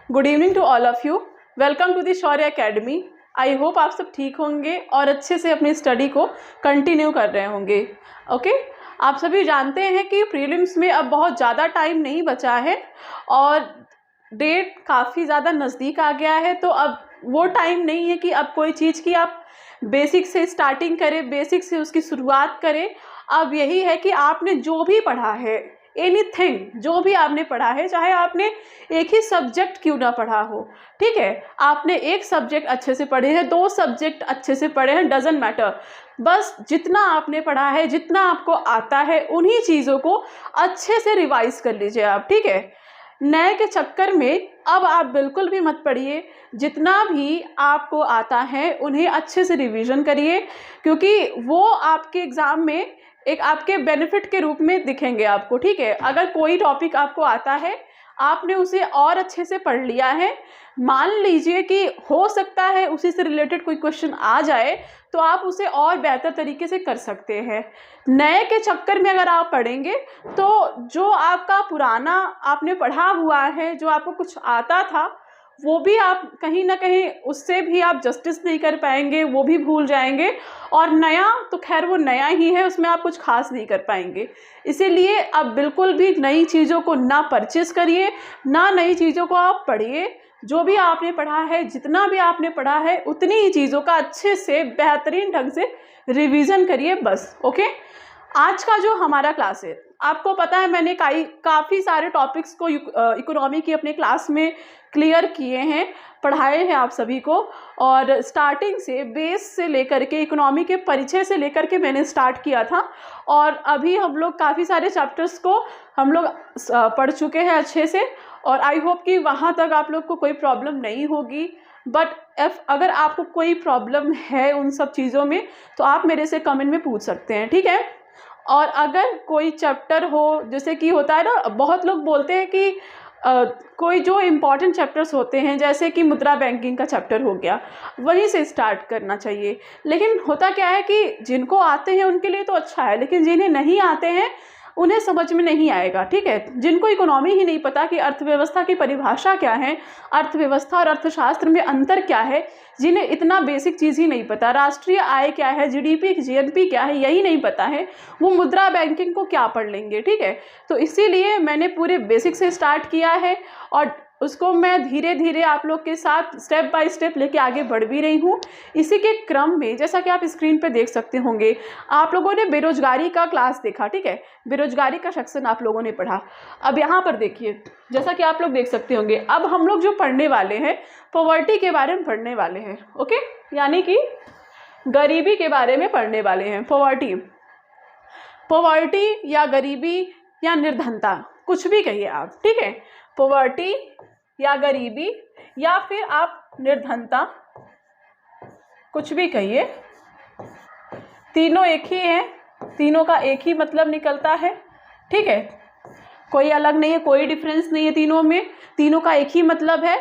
Good evening to all of you. Welcome to the Shaurya Academy. I hope आप सब ठीक होंगे और अच्छे से अपनी स्टडी को कंटिन्यू कर रहे होंगे। ओके आप सभी जानते हैं कि प्रीलिम्स में अब बहुत ज़्यादा टाइम नहीं बचा है और डेट काफ़ी ज़्यादा नज़दीक आ गया है। तो अब वो टाइम नहीं है कि अब कोई चीज़ की आप बेसिक से स्टार्टिंग करें, बेसिक से उसकी शुरुआत करें। अब यही है कि आपने जो भी पढ़ा है, एनीथिंग जो भी आपने पढ़ा है, चाहे आपने एक ही सब्जेक्ट क्यों ना पढ़ा हो, ठीक है, आपने एक सब्जेक्ट अच्छे से पढ़े हैं, 2 सब्जेक्ट अच्छे से पढ़े हैं, डजेंट मैटर, बस जितना आपने पढ़ा है, जितना आपको आता है, उन्हीं चीज़ों को अच्छे से रिवाइज कर लीजिए आप, ठीक है। नए के चक्कर में अब आप बिल्कुल भी मत पढ़िए। जितना भी आपको आता है उन्हें अच्छे से रिवीजन करिए, क्योंकि वो आपके एग्ज़ाम में एक आपके बेनिफिट के रूप में दिखेंगे आपको, ठीक है। अगर कोई टॉपिक आपको आता है, आपने उसे और अच्छे से पढ़ लिया है, मान लीजिए कि हो सकता है उसी से रिलेटेड कोई क्वेश्चन आ जाए, तो आप उसे और बेहतर तरीके से कर सकते हैं। नए के चक्कर में अगर आप पढ़ेंगे तो जो आपका पुराना आपने पढ़ा हुआ है, जो आपको कुछ आता था, वो भी आप कहीं ना कहीं उससे भी आप जस्टिस नहीं कर पाएंगे, वो भी भूल जाएंगे। और नया तो खैर वो नया ही है, उसमें आप कुछ खास नहीं कर पाएंगे। इसीलिए अब बिल्कुल भी नई चीज़ों को ना परचेस करिए, ना नई चीज़ों को आप पढ़िए। जो भी आपने पढ़ा है, जितना भी आपने पढ़ा है, उतनी ही चीज़ों का अच्छे से बेहतरीन ढंग से रिवीजन करिए बस। ओके, आज का जो हमारा क्लास है, आपको पता है मैंने काफ़ी सारे टॉपिक्स को इकोनॉमी की अपने क्लास में क्लियर किए हैं, पढ़ाए हैं आप सभी को। और स्टार्टिंग से बेस से लेकर के इकोनॉमी के परिचय से लेकर के मैंने स्टार्ट किया था, और अभी हम लोग काफ़ी सारे चैप्टर्स को हम लोग पढ़ चुके हैं अच्छे से। और आई होप कि वहाँ तक आप लोग को कोई प्रॉब्लम नहीं होगी। बट अगर आपको कोई प्रॉब्लम है उन सब चीज़ों में, तो आप मेरे से कमेंट में पूछ सकते हैं, ठीक है। और अगर कोई चैप्टर हो, जैसे कि होता है ना, बहुत लोग बोलते हैं कि कोई जो इम्पॉर्टेंट चैप्टर्स होते हैं, जैसे कि मुद्रा बैंकिंग का चैप्टर हो गया, वहीं से स्टार्ट करना चाहिए। लेकिन होता क्या है कि जिनको आते हैं उनके लिए तो अच्छा है, लेकिन जिन्हें नहीं आते हैं उन्हें समझ में नहीं आएगा, ठीक है। जिनको इकोनॉमी ही नहीं पता कि अर्थव्यवस्था की परिभाषा क्या है, अर्थव्यवस्था और अर्थशास्त्र में अंतर क्या है, जिन्हें इतना बेसिक चीज़ ही नहीं पता, राष्ट्रीय आय क्या है, जीडीपी जीएनपी क्या है, यही नहीं पता है, वो मुद्रा बैंकिंग को क्या पढ़ लेंगे, ठीक है। तो इसीलिए मैंने पूरे बेसिक से स्टार्ट किया है और उसको मैं धीरे धीरे आप लोग के साथ स्टेप बाय स्टेप लेके आगे बढ़ भी रही हूँ। इसी के क्रम में जैसा कि आप स्क्रीन पे देख सकते होंगे, आप लोगों ने बेरोजगारी का क्लास देखा, ठीक है, बेरोजगारी का सेक्शन आप लोगों ने पढ़ा। अब यहाँ पर देखिए, जैसा कि आप लोग देख सकते होंगे, अब हम लोग जो पढ़ने वाले हैं, पॉवर्टी के बारे में पढ़ने वाले हैं। ओके, यानी कि गरीबी के बारे में पढ़ने वाले हैं। पॉवर्टी या गरीबी या निर्धनता, कुछ भी कहिए आप, ठीक है। पॉवर्टी या गरीबी या फिर आप निर्धनता, कुछ भी कहिए, तीनों एक ही हैं, तीनों का एक ही मतलब निकलता है, ठीक है। कोई अलग नहीं है, कोई डिफरेंस नहीं है तीनों में, तीनों का एक ही मतलब है।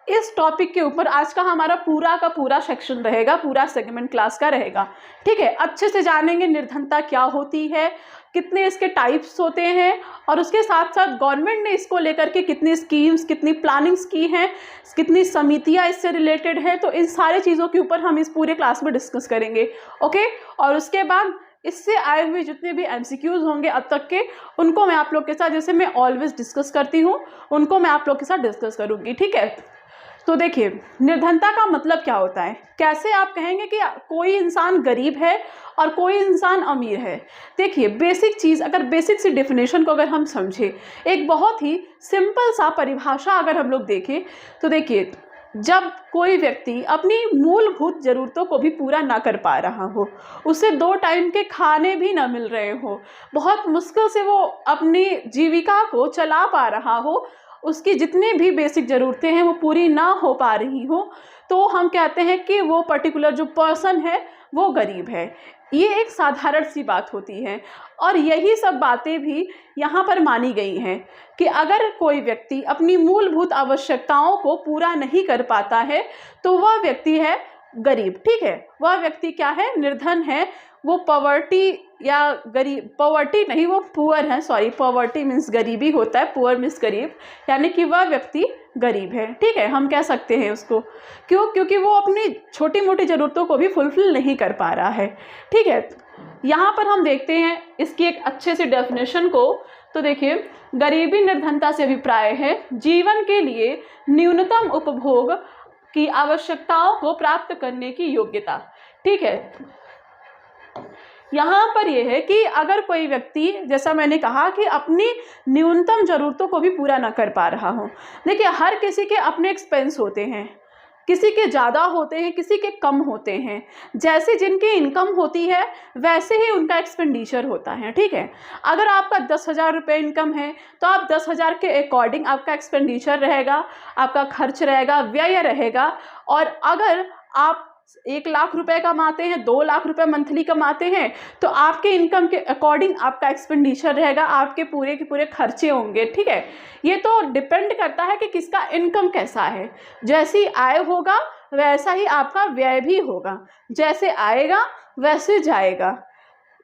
इस टॉपिक के ऊपर आज का हमारा पूरा का पूरा सेक्शन रहेगा, पूरा सेगमेंट क्लास का रहेगा, ठीक है। अच्छे से जानेंगे निर्धनता क्या होती है, कितने इसके टाइप्स होते हैं, और उसके साथ साथ गवर्नमेंट ने इसको लेकर के कितनी स्कीम्स, कितनी प्लानिंग्स की हैं, कितनी समितियां इससे रिलेटेड है। तो इन सारी चीज़ों के ऊपर हम इस पूरे क्लास में डिस्कस करेंगे, ओके। और उसके बाद इससे आए हुए जितने भी MCQs होंगे अब तक के, उनको मैं आप लोग के साथ, जैसे मैं ऑलवेज डिस्कस करती हूँ, उनको मैं आप लोग के साथ डिस्कस करूँगी, ठीक है। तो देखिए, निर्धनता का मतलब क्या होता है, कैसे आप कहेंगे कि कोई इंसान गरीब है और कोई इंसान अमीर है। देखिए, बेसिक चीज़, अगर बेसिक सी डेफिनेशन को अगर हम समझें, एक बहुत ही सिंपल सा परिभाषा अगर हम लोग देखें, तो देखिए, जब कोई व्यक्ति अपनी मूलभूत ज़रूरतों को भी पूरा ना कर पा रहा हो, उसे 2 टाइम के खाने भी ना मिल रहे हो, बहुत मुश्किल से वो अपनी जीविका को चला पा रहा हो, उसकी जितनी भी बेसिक ज़रूरतें हैं वो पूरी ना हो पा रही हो, तो हम कहते हैं कि वो पर्टिकुलर जो पर्सन है वो गरीब है। ये एक साधारण सी बात होती है, और यही सब बातें भी यहाँ पर मानी गई हैं कि अगर कोई व्यक्ति अपनी मूलभूत आवश्यकताओं को पूरा नहीं कर पाता है, तो वह व्यक्ति है गरीब, ठीक है। वह व्यक्ति क्या है, निर्धन है, वो पॉवर्टी या गरीब, पॉवर्टी नहीं वो पुअर है, सॉरी, पॉवर्टी मीन्स गरीबी होता है, पुअर मीन्स गरीब, यानी कि वह व्यक्ति गरीब है, ठीक है, हम कह सकते हैं उसको। क्यों? क्योंकि वो अपनी छोटी मोटी ज़रूरतों को भी फुलफिल नहीं कर पा रहा है, ठीक है। यहाँ पर हम देखते हैं इसकी एक अच्छे से डेफिनेशन को, तो देखिए, गरीबी निर्धनता से अभिप्राय है जीवन के लिए न्यूनतम उपभोग की आवश्यकताओं को प्राप्त करने की योग्यता, ठीक है। यहाँ पर यह है कि अगर कोई व्यक्ति, जैसा मैंने कहा, कि अपनी न्यूनतम ज़रूरतों को भी पूरा ना कर पा रहा हो। देखिए, हर किसी के अपने एक्सपेंस होते हैं, किसी के ज़्यादा होते हैं, किसी के कम होते हैं। जैसे जिनकी इनकम होती है वैसे ही उनका एक्सपेंडिचर होता है, ठीक है। अगर आपका 10,000 रुपये इनकम है तो आप 10,000 के अकॉर्डिंग आपका एक्सपेंडिचर रहेगा, आपका खर्च रहेगा, व्यय रहेगा। और अगर आप 1 लाख रुपए कमाते हैं, 2 लाख रुपए मंथली कमाते हैं, तो आपके इनकम के अकॉर्डिंग आपका एक्सपेंडिचर रहेगा, आपके पूरे के पूरे खर्चे होंगे, ठीक है। ये तो डिपेंड करता है कि किसका इनकम कैसा है। जैसी आय होगा वैसा ही आपका व्यय भी होगा, जैसे आएगा वैसे जाएगा।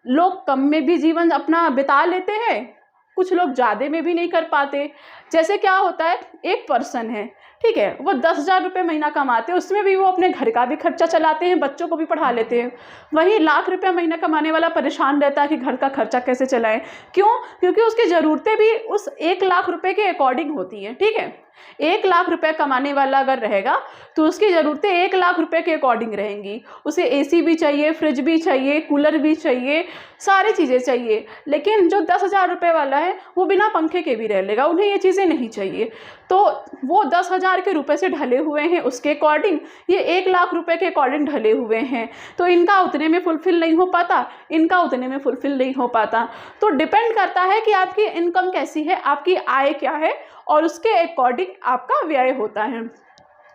लोग कम में भी जीवन अपना बिता लेते हैं, कुछ लोग ज़्यादा में भी नहीं कर पाते। जैसे क्या होता है, एक पर्सन है, ठीक है, वो 10,000 रुपये महीना कमाते हैं, उसमें भी वो अपने घर का भी खर्चा चलाते हैं, बच्चों को भी पढ़ा लेते हैं। वहीं लाख रुपया महीना कमाने वाला परेशान रहता है कि घर का खर्चा कैसे चलाएं। क्यों? क्योंकि उसकी ज़रूरतें भी उस 1 लाख रुपये के अकॉर्डिंग होती हैं, ठीक है। 1 लाख रुपए कमाने वाला अगर रहेगा तो उसकी ज़रूरतें 1 लाख रुपए के अकॉर्डिंग रहेंगी। उसे एसी भी चाहिए, फ्रिज भी चाहिए, कूलर भी चाहिए, सारी चीज़ें चाहिए। लेकिन जो 10,000 रुपये वाला है वो बिना पंखे के भी रह लेगा, उन्हें ये चीज़ें नहीं चाहिए। तो वो 10,000 के रुपए से ढले हुए हैं उसके अकॉर्डिंग, ये 1 लाख रुपए के अकॉर्डिंग ढले हुए हैं। तो इनका उतने में फुलफिल नहीं हो पाता, इनका उतने में फुलफिल नहीं हो पाता। तो डिपेंड करता है कि आपकी इनकम कैसी है, आपकी आय क्या है, और उसके अकॉर्डिंग आपका व्यय होता है।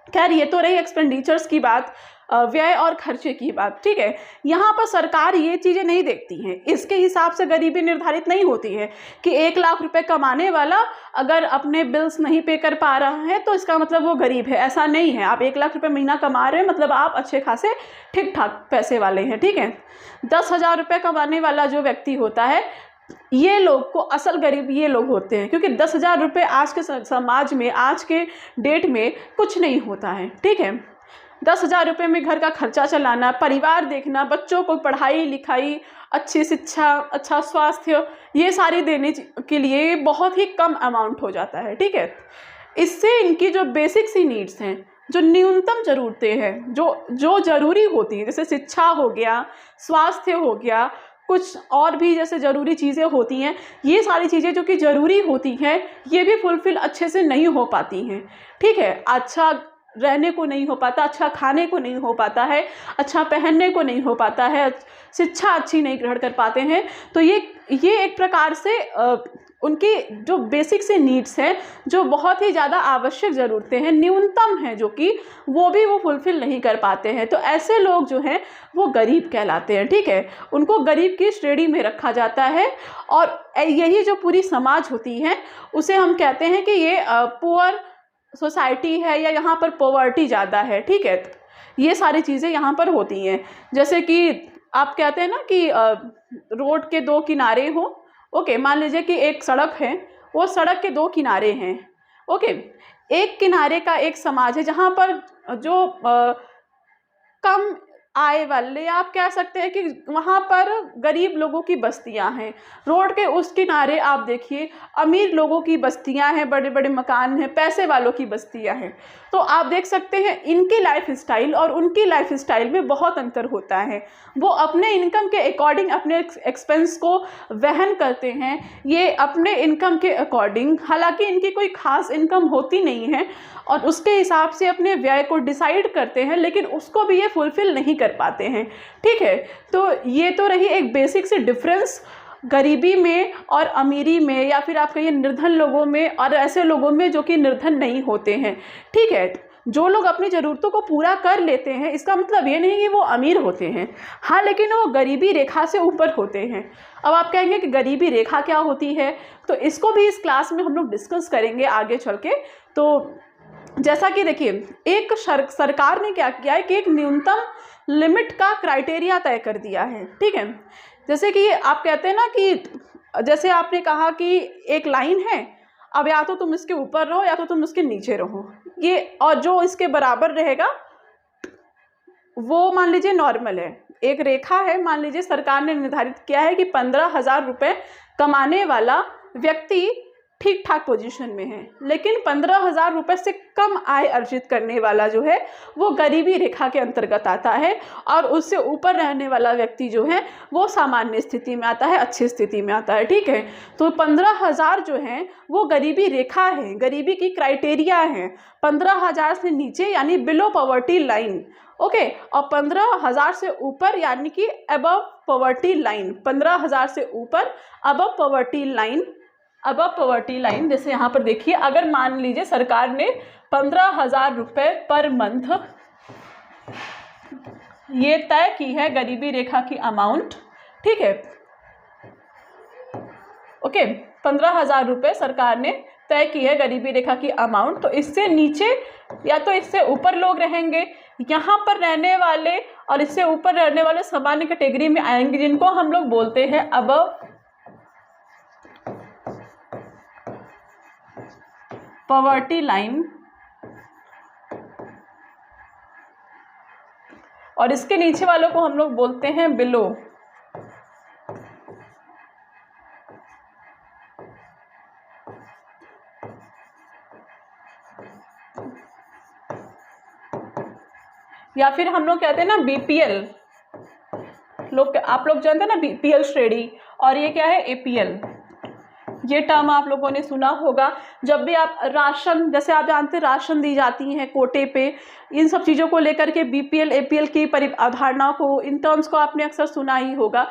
खैर, ये तो रही एक्सपेंडिचर्स की बात, व्यय और खर्चे की बात, ठीक है। यहाँ पर सरकार ये चीज़ें नहीं देखती हैं, इसके हिसाब से गरीबी निर्धारित नहीं होती है कि 1 लाख रुपए कमाने वाला अगर अपने बिल्स नहीं पे कर पा रहा है तो इसका मतलब वो गरीब है। ऐसा नहीं है। आप 1 लाख रुपए महीना कमा रहे हैं मतलब आप अच्छे खासे ठीक ठाक पैसे वाले हैं, ठीक है। 10,000 रुपये कमाने वाला जो व्यक्ति होता है, ये लोग को असल गरीब ये लोग होते हैं, क्योंकि 10,000 रुपये आज के समाज में, आज के डेट में कुछ नहीं होता है, ठीक है। 10,000 रुपये में घर का खर्चा चलाना, परिवार देखना, बच्चों को पढ़ाई लिखाई, अच्छी शिक्षा, अच्छा स्वास्थ्य, ये सारी देने के लिए बहुत ही कम अमाउंट हो जाता है, ठीक है। इससे इनकी जो बेसिक सी नीड्स हैं, जो न्यूनतम ज़रूरतें हैं, जो ज़रूरी होती हैं, जैसे शिक्षा हो गया, स्वास्थ्य हो गया, कुछ और भी जैसे ज़रूरी चीज़ें होती हैं, ये सारी चीज़ें जो कि ज़रूरी होती हैं ये भी फुलफ़िल अच्छे से नहीं हो पाती हैं, ठीक है। अच्छा रहने को नहीं हो पाता, अच्छा खाने को नहीं हो पाता है, अच्छा पहनने को नहीं हो पाता है, शिक्षा अच्छी नहीं ग्रहण कर पाते हैं। तो ये एक प्रकार से उनकी जो बेसिक से नीड्स हैं, जो बहुत ही ज़्यादा आवश्यक ज़रूरतें हैं, न्यूनतम हैं, जो कि वो भी वो फुलफ़िल नहीं कर पाते हैं। तो ऐसे लोग जो हैं वो गरीब कहलाते हैं, ठीक है। उनको गरीब की श्रेणी में रखा जाता है। और यही जो पूरी समाज होती है उसे हम कहते हैं कि ये पुअर सोसाइटी है, या यहाँ पर पॉवर्टी ज़्यादा है, ठीक है। ये सारी चीज़ें यहाँ पर होती हैं। जैसे कि आप कहते हैं ना कि रोड के 2 किनारे हो, ओके, मान लीजिए कि एक सड़क है, वो सड़क के 2 किनारे हैं, ओके। एक किनारे का एक समाज है जहाँ पर जो कम आय वाले, आप कह सकते हैं कि वहाँ पर गरीब लोगों की बस्तियाँ हैं। रोड के उस किनारे आप देखिए अमीर लोगों की बस्तियाँ हैं, बड़े बड़े मकान हैं, पैसे वालों की बस्तियाँ हैं। तो आप देख सकते हैं इनकी लाइफ स्टाइल और उनकी लाइफ स्टाइल में बहुत अंतर होता है। वो अपने इनकम के अकॉर्डिंग अपने एक्सपेंस को वहन करते हैं, ये अपने इनकम के अकॉर्डिंग, हालांकि इनकी कोई खास इनकम होती नहीं है, और उसके हिसाब से अपने व्यय को डिसाइड करते हैं, लेकिन उसको भी ये फुलफ़िल नहीं कर पाते हैं, ठीक है। तो ये तो रही एक बेसिक से डिफरेंस गरीबी में और अमीरी में, या फिर आप कहिए निर्धन लोगों में और ऐसे लोगों में जो कि निर्धन नहीं होते हैं, ठीक है। जो लोग अपनी ज़रूरतों को पूरा कर लेते हैं, इसका मतलब ये नहीं कि वो अमीर होते हैं, हाँ, लेकिन वो गरीबी रेखा से ऊपर होते हैं। अब आप कहेंगे कि गरीबी रेखा क्या होती है, तो इसको भी इस क्लास में हम लोग डिस्कस करेंगे आगे चल के। तो जैसा कि देखिए एक सरकार ने क्या किया है कि एक न्यूनतम लिमिट का क्राइटेरिया तय कर दिया है, ठीक है। जैसे कि आप कहते हैं ना कि जैसे आपने कहा कि एक लाइन है, अब या तो तुम इसके ऊपर रहो या तो तुम इसके नीचे रहो, ये, और जो इसके बराबर रहेगा वो मान लीजिए नॉर्मल है। एक रेखा है, मान लीजिए सरकार ने निर्धारित किया है कि 15,000 रुपये कमाने वाला व्यक्ति ठीक ठाक पोजीशन में है, लेकिन 15,000 रुपये से कम आय अर्जित करने वाला जो है वो गरीबी रेखा के अंतर्गत आता है, और उससे ऊपर रहने वाला व्यक्ति जो है वो सामान्य स्थिति में आता है, अच्छी स्थिति में आता है, ठीक है। तो 15,000 जो है वो गरीबी रेखा है, गरीबी की क्राइटेरिया है। 15,000 से नीचे यानी बिलो पॉवर्टी लाइन, ओके, और 15,000 से ऊपर यानी कि अबव पॉवर्टी लाइन। 15,000 से ऊपर above poverty line, above poverty line, जैसे यहाँ पर देखिए, अगर मान लीजिए सरकार ने 15,000 रुपये पर मंथ ये तय की है गरीबी रेखा की अमाउंट, ठीक है, ओके, 15,000 रुपये सरकार ने तय की है गरीबी रेखा की अमाउंट, तो इससे नीचे या तो इससे ऊपर लोग रहेंगे, यहाँ पर रहने वाले और इससे ऊपर रहने वाले सामान्य कैटेगरी में आएंगे, जिनको हम लोग बोलते हैं अबव पॉवर्टी लाइन, और इसके नीचे वालों को हम लोग बोलते हैं बिलो या फिर हम लोग कहते हैं ना बीपीएल, लोग, आप लोग जानते हैं ना बीपीएल श्रेणी, और ये क्या है एपीएल। ये टर्म आप लोगों ने सुना होगा जब भी आप राशन, जैसे आप जानते हैं राशन दी जाती हैं कोटे पे, इन सब चीज़ों को लेकर के बीपीएल एपीएल की अवधारणा को, इन टर्म्स को आपने अक्सर सुना ही होगा।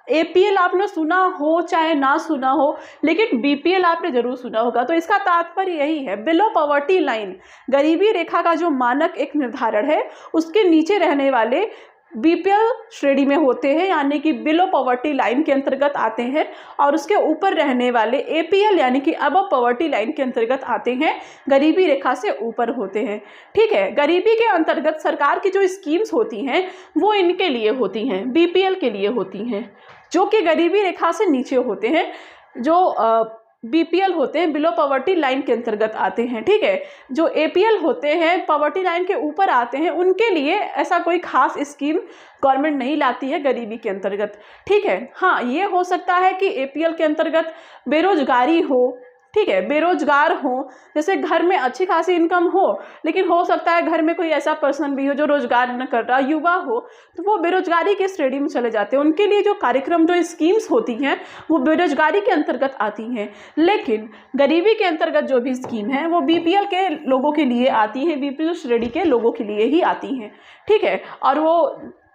एपीएल आपने सुना हो चाहे ना सुना हो, लेकिन बीपीएल आपने जरूर सुना होगा। तो इसका तात्पर्य यही है, बिलो पॉवर्टी लाइन, गरीबी रेखा का जो मानक एक निर्धारण है उसके नीचे रहने वाले बीपीएल श्रेणी में होते हैं, यानी कि बिलो पॉवर्टी लाइन के अंतर्गत आते हैं, और उसके ऊपर रहने वाले एपीएल यानी कि अबव पॉवर्टी लाइन के अंतर्गत आते हैं, गरीबी रेखा से ऊपर होते हैं, ठीक है। गरीबी के अंतर्गत सरकार की जो स्कीम्स होती हैं वो इनके लिए होती हैं, बीपीएल के लिए होती हैं, जो कि गरीबी रेखा से नीचे होते हैं, जो बीपीएल होते हैं बिलो पॉवर्टी लाइन के अंतर्गत आते हैं, ठीक है। जो एपीएल होते हैं पॉवर्टी लाइन के ऊपर आते हैं, उनके लिए ऐसा कोई खास स्कीम गवर्नमेंट नहीं लाती है गरीबी के अंतर्गत, ठीक है। हाँ, ये हो सकता है कि एपीएल के अंतर्गत बेरोजगारी हो, ठीक है, बेरोजगार हो, जैसे घर में अच्छी खासी इनकम हो, लेकिन हो सकता है घर में कोई ऐसा पर्सन भी हो जो रोजगार न कर रहा, युवा हो, तो वो बेरोजगारी के श्रेणी में चले जाते हैं। उनके लिए जो कार्यक्रम, जो स्कीम्स होती हैं वो बेरोजगारी के अंतर्गत आती हैं, लेकिन गरीबी के अंतर्गत जो भी स्कीम है वो बीपीएल के लोगों के लिए आती हैं, बीपीएल श्रेणी के लोगों के लिए ही आती हैं, ठीक है। और वो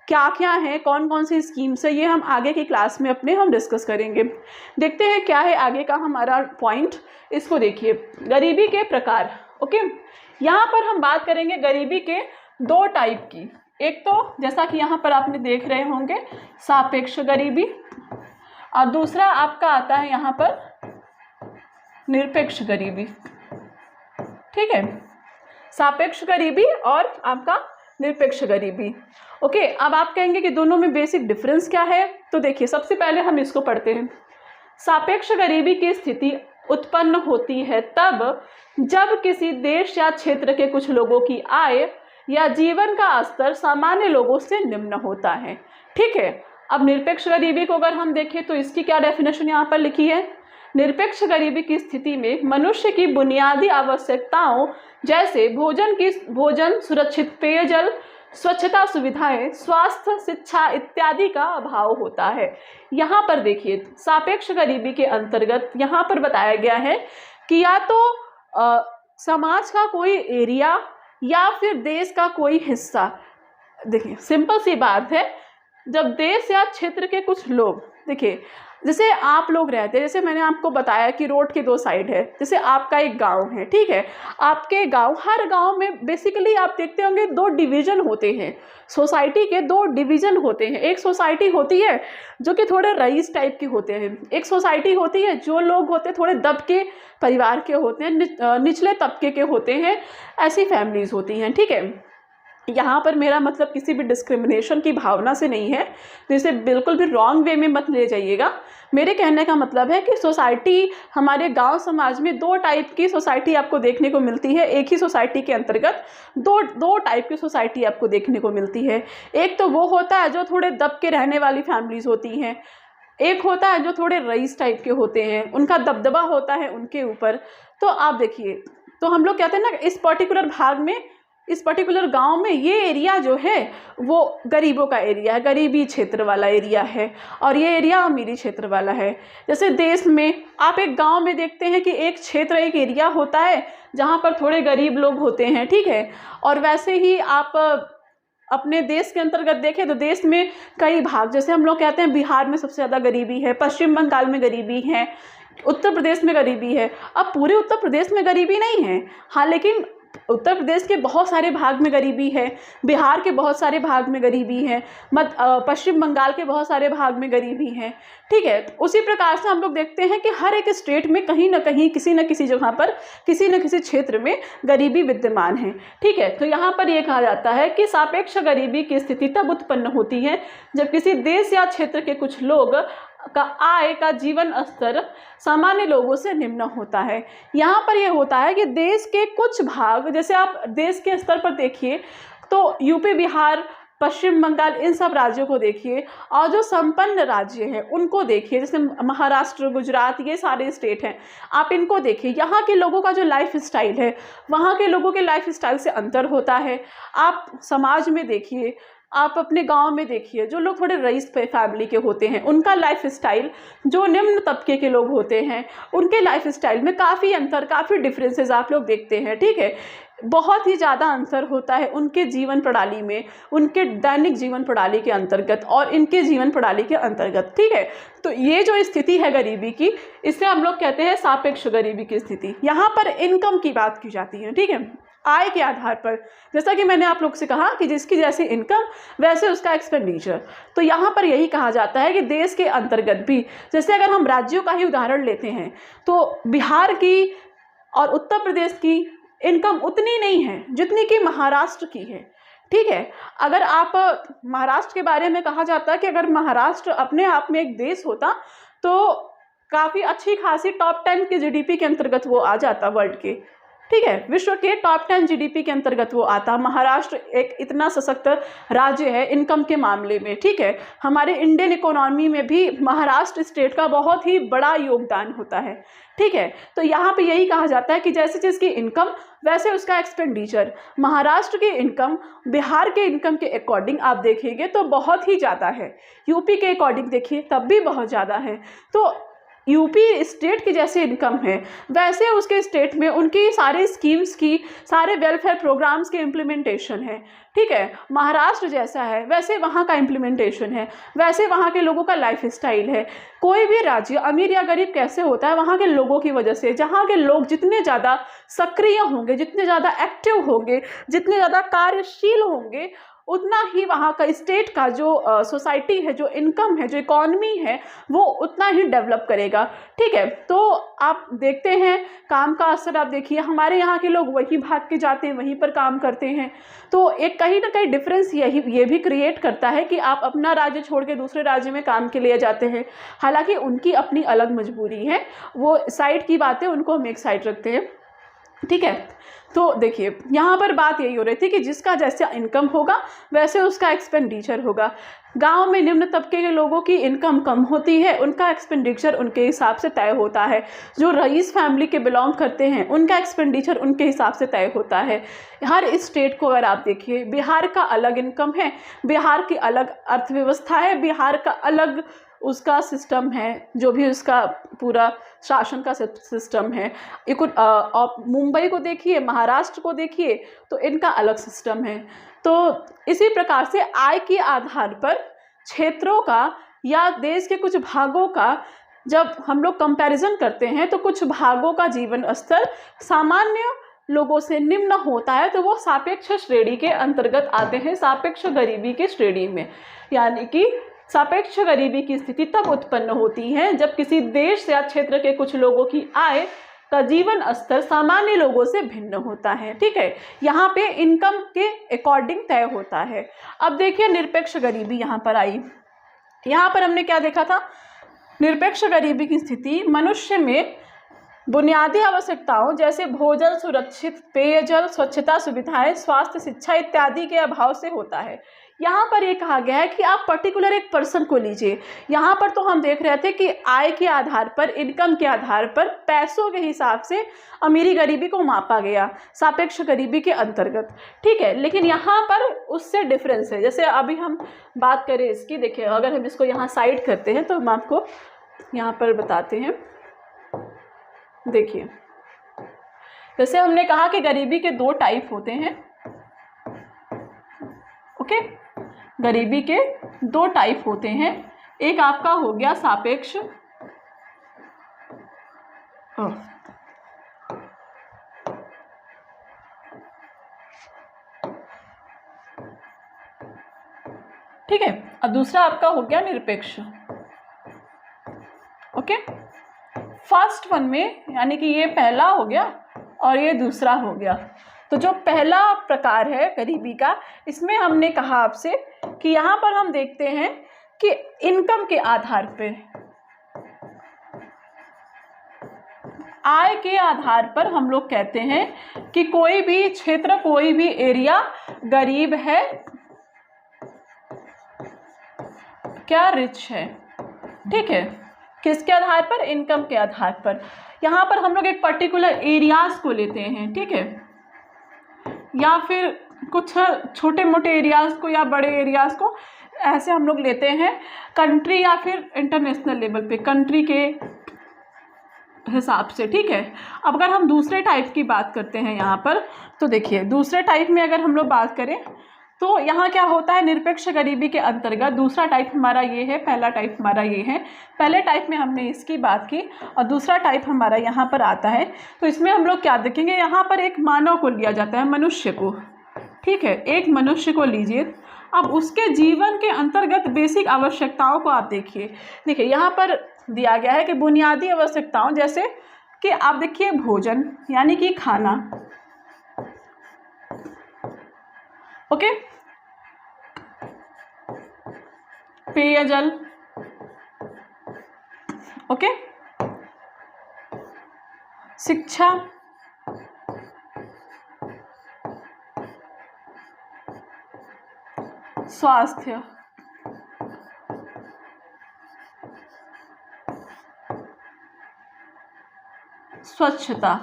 क्या क्या है, कौन कौन सी स्कीम्स है, ये हम आगे की क्लास में अपने हम डिस्कस करेंगे। देखते हैं क्या है आगे का हमारा पॉइंट। इसको देखिए, गरीबी के प्रकार, ओके। यहाँ पर हम बात करेंगे गरीबी के दो टाइप की। एक तो जैसा कि यहाँ पर आपने देख रहे होंगे सापेक्ष गरीबी, और दूसरा आपका आता है यहाँ पर निरपेक्ष गरीबी, ठीक है। सापेक्ष गरीबी और आपका निरपेक्ष गरीबी, ओके। अब आप कहेंगे कि दोनों में बेसिक डिफरेंस क्या है, तो देखिए सबसे पहले हम इसको पढ़ते हैं। सापेक्ष गरीबी की स्थिति उत्पन्न होती है तब जब किसी देश या क्षेत्र के कुछ लोगों की आय या जीवन का स्तर सामान्य लोगों से निम्न होता है, ठीक है। अब निरपेक्ष गरीबी को अगर हम देखें तो इसकी क्या डेफिनेशन यहाँ पर लिखी है। निरपेक्ष गरीबी की स्थिति में मनुष्य की बुनियादी आवश्यकताओं जैसे भोजन, सुरक्षित पेयजल, स्वच्छता सुविधाएं, स्वास्थ्य, शिक्षा इत्यादि का अभाव होता है। यहाँ पर देखिए सापेक्ष गरीबी के अंतर्गत यहाँ पर बताया गया है कि या तो समाज का कोई एरिया या फिर देश का कोई हिस्सा, देखिए सिंपल सी बात है, जब देश या क्षेत्र के कुछ लोग, देखिए जैसे आप लोग रहते हैं, जैसे मैंने आपको बताया कि रोड के 2 साइड है, जैसे आपका एक गांव है, ठीक है, आपके गांव, हर गांव में बेसिकली आप देखते होंगे 2 डिवीजन होते हैं, सोसाइटी के 2 डिवीजन होते हैं। एक सोसाइटी होती है जो कि थोड़े रईस टाइप की होते हैं, एक सोसाइटी होती है जो लोग होते हैं थोड़े दबके परिवार के होते हैं, निचले तबके के होते हैं, ऐसी फैमिलीज होती हैं, ठीक है। यहाँ पर मेरा मतलब किसी भी डिस्क्रिमिनेशन की भावना से नहीं है, तो इसे बिल्कुल भी रॉन्ग वे में मत ले जाइएगा। मेरे कहने का मतलब है कि सोसाइटी, हमारे गांव समाज में 2 टाइप की सोसाइटी आपको देखने को मिलती है। एक ही सोसाइटी के अंतर्गत दो टाइप की सोसाइटी आपको देखने को मिलती है। एक तो वो होता है जो थोड़े दब के रहने वाली फैमिलीज होती हैं, एक होता है जो थोड़े रईस टाइप के होते हैं, उनका दबदबा होता है उनके ऊपर। तो आप देखिए, तो हम लोग कहते हैं ना, इस पर्टिकुलर भाग में, इस पर्टिकुलर गांव में ये एरिया जो है वो गरीबों का एरिया है, गरीबी क्षेत्र वाला एरिया है, और ये एरिया अमीरी क्षेत्र वाला है। जैसे देश में आप एक गांव में देखते हैं कि एक क्षेत्र, एक एरिया होता है जहां पर थोड़े गरीब लोग होते हैं, ठीक है, और वैसे ही आप अपने देश के अंतर्गत देखें तो देश में कई भाग, जैसे हम लोग कहते हैं बिहार में सबसे ज़्यादा गरीबी है, पश्चिम बंगाल में गरीबी है, उत्तर प्रदेश में गरीबी है। अब पूरे उत्तर प्रदेश में गरीबी नहीं है, हाँ, लेकिन उत्तर प्रदेश के बहुत सारे भाग में गरीबी है, बिहार के बहुत सारे भाग में गरीबी है, पश्चिम बंगाल के बहुत सारे भाग में गरीबी है, ठीक है। उसी प्रकार से हम लोग देखते हैं कि हर एक स्टेट में कहीं ना कहीं, किसी न किसी जगह पर, किसी न किसी क्षेत्र में गरीबी विद्यमान है, ठीक है। तो यहाँ पर यह कहा जाता है कि सापेक्ष गरीबी की स्थिति तब उत्पन्न होती है जब किसी देश या क्षेत्र के कुछ लोग का आय का जीवन स्तर सामान्य लोगों से निम्न होता है। यहाँ पर यह होता है कि देश के कुछ भाग, जैसे आप देश के स्तर पर देखिए तो यूपी, बिहार, पश्चिम बंगाल, इन सब राज्यों को देखिए, और जो संपन्न राज्य हैं उनको देखिए, जैसे महाराष्ट्र, गुजरात, ये सारे स्टेट हैं, आप इनको देखिए। यहाँ के लोगों का जो लाइफ स्टाइल है, वहाँ के लोगों के लाइफ स्टाइल से अंतर होता है। आप समाज में देखिए, आप अपने गांव में देखिए, जो लोग थोड़े रईस फैमिली के होते हैं उनका लाइफ स्टाइल, जो निम्न तबके के लोग होते हैं उनके लाइफ स्टाइल में काफ़ी अंतर, काफ़ी डिफरेंसेस आप लोग देखते हैं, ठीक है। बहुत ही ज़्यादा अंतर होता है उनके जीवन प्रणाली में, उनके दैनिक जीवन प्रणाली के अंतर्गत और इनके जीवन प्रणाली के अंतर्गत, ठीक है। तो ये जो स्थिति है गरीबी की, इसे हम लोग कहते हैं सापेक्ष गरीबी की स्थिति। यहाँ पर इनकम की बात की जाती है, ठीक है, आय के आधार पर। जैसा कि मैंने आप लोग से कहा कि जिसकी जैसी इनकम वैसे उसका एक्सपेंडिचर। तो यहाँ पर यही कहा जाता है कि देश के अंतर्गत भी, जैसे अगर हम राज्यों का ही उदाहरण लेते हैं तो बिहार की और उत्तर प्रदेश की इनकम उतनी नहीं है जितनी कि महाराष्ट्र की है, ठीक है। अगर आप महाराष्ट्र के बारे में कहा जाता है कि अगर महाराष्ट्र अपने आप में एक देश होता तो काफ़ी अच्छी खासी टॉप 10 के जीडीपी के अंतर्गत वो आ जाता वर्ल्ड के, ठीक है, विश्व के टॉप 10 जीडीपी के अंतर्गत वो आता। महाराष्ट्र एक इतना सशक्त राज्य है इनकम के मामले में, ठीक है। हमारे इंडियन इकोनॉमी में भी महाराष्ट्र स्टेट का बहुत ही बड़ा योगदान होता है, ठीक है। तो यहाँ पे यही कहा जाता है कि जैसे जिसकी इनकम वैसे उसका एक्सपेंडिचर। महाराष्ट्र की इनकम बिहार के इनकम के अकॉर्डिंग आप देखेंगे तो बहुत ही ज़्यादा है, यूपी के अकॉर्डिंग देखिए तब भी बहुत ज़्यादा है। तो यूपी स्टेट की जैसे इनकम है वैसे उसके स्टेट में उनकी सारी स्कीम्स की, सारे वेलफेयर प्रोग्राम्स के इम्प्लीमेंटेशन है, ठीक है। महाराष्ट्र जैसा है वैसे वहाँ का इम्प्लीमेंटेशन है, वैसे वहाँ के लोगों का लाइफ स्टाइल है। कोई भी राज्य अमीर या गरीब कैसे होता है, वहाँ के लोगों की वजह से। जहाँ के लोग जितने ज़्यादा सक्रिय होंगे, जितने ज़्यादा एक्टिव होंगे, जितने ज़्यादा कार्यशील होंगे, उतना ही वहाँ का स्टेट का जो सोसाइटी है, जो इनकम है, जो इकॉनमी है, वो उतना ही डेवलप करेगा, ठीक है। तो आप देखते हैं काम का असर, आप देखिए हमारे यहाँ के लोग वहीं भाग के जाते हैं, वहीं पर काम करते हैं। तो एक कहीं ना कहीं डिफरेंस ये भी क्रिएट करता है कि आप अपना राज्य छोड़ के दूसरे राज्य में काम के लिए जाते हैं। हालांकि उनकी अपनी अलग मजबूरी है, वो साइड की बातें उनको हम एक साइड रखते हैं, ठीक है। तो देखिए यहाँ पर बात यही हो रही थी कि जिसका जैसा इनकम होगा वैसे उसका एक्सपेंडिचर होगा। गांव में निम्न तबके के लोगों की इनकम कम होती है, उनका एक्सपेंडिचर उनके हिसाब से तय होता है। जो रईस फैमिली के बिलोंग करते हैं उनका एक्सपेंडिचर उनके हिसाब से तय होता है। हर स्टेट को अगर आप देखिए, बिहार का अलग इनकम है, बिहार की अलग अर्थव्यवस्था है, बिहार का अलग उसका सिस्टम है, जो भी उसका पूरा शासन का सिस्टम है। आप मुंबई को देखिए, महाराष्ट्र को देखिए, तो इनका अलग सिस्टम है। तो इसी प्रकार से आय के आधार पर क्षेत्रों का या देश के कुछ भागों का जब हम लोग कंपैरिजन करते हैं तो कुछ भागों का जीवन स्तर सामान्य लोगों से निम्न होता है, तो वो सापेक्ष श्रेणी के अंतर्गत आते हैं, सापेक्ष गरीबी की श्रेणी में। यानी कि सापेक्ष गरीबी की स्थिति तब उत्पन्न होती है जब किसी देश या क्षेत्र के कुछ लोगों की आय का जीवन स्तर सामान्य लोगों से भिन्न होता है। ठीक है, यहाँ पे इनकम के अकॉर्डिंग तय होता है। अब देखिए निरपेक्ष गरीबी यहाँ पर आई। यहाँ पर हमने क्या देखा था, निरपेक्ष गरीबी की स्थिति मनुष्य में बुनियादी आवश्यकताओं जैसे भोजन, सुरक्षित पेयजल, स्वच्छता सुविधाएं, स्वास्थ्य, शिक्षा इत्यादि के अभाव से होता है। यहाँ पर ये कहा गया है कि आप पर्टिकुलर एक पर्सन को लीजिए। यहाँ पर तो हम देख रहे थे कि आय के आधार पर, इनकम के आधार पर, पैसों के हिसाब से अमीरी गरीबी को मापा गया सापेक्ष गरीबी के अंतर्गत। ठीक है, लेकिन यहाँ पर उससे डिफरेंस है। जैसे अभी हम बात करें इसकी, देखिए अगर हम इसको यहाँ साइड करते हैं तो हम आपको यहाँ पर बताते हैं। देखिए जैसे हमने कहा कि गरीबी के 2 टाइप होते हैं। ओके, गरीबी के 2 टाइप होते हैं। एक आपका हो गया सापेक्ष, ठीक है, और दूसरा आपका हो गया निरपेक्ष। ओके, फर्स्ट वन में यानी कि ये पहला हो गया और ये दूसरा हो गया। तो जो पहला प्रकार है गरीबी का, इसमें हमने कहा आपसे कि यहाँ पर हम देखते हैं कि इनकम के आधार पर, आय के आधार पर हम लोग कहते हैं कि कोई भी क्षेत्र, कोई भी एरिया गरीब है क्या रिच है। ठीक है, किसके आधार पर, इनकम के आधार पर। यहाँ पर हम लोग एक पर्टिकुलर एरियाज को लेते हैं, ठीक है, या फिर कुछ छोटे मोटे एरियाज को या बड़े एरियाज को, ऐसे हम लोग लेते हैं कंट्री या फिर इंटरनेशनल लेवल पे, कंट्री के हिसाब से। ठीक है, अब अगर हम दूसरे टाइप की बात करते हैं यहाँ पर, तो देखिए दूसरे टाइप में अगर हम लोग बात करें तो यहाँ क्या होता है, निरपेक्ष गरीबी के अंतर्गत दूसरा टाइप हमारा ये है, पहला टाइप हमारा ये है। पहले टाइप में हमने इसकी बात की और दूसरा टाइप हमारा यहाँ पर आता है। तो इसमें हम लोग क्या देखेंगे, यहाँ पर एक मानव को लिया जाता है, मनुष्य को। ठीक है, एक मनुष्य को लीजिए। अब उसके जीवन के अंतर्गत बेसिक आवश्यकताओं को आप देखिए। देखिए यहाँ पर दिया गया है कि बुनियादी आवश्यकताओं जैसे कि आप देखिए भोजन यानी कि खाना, ओके, पेयजल, ओके, शिक्षा, स्वास्थ्य, स्वच्छता।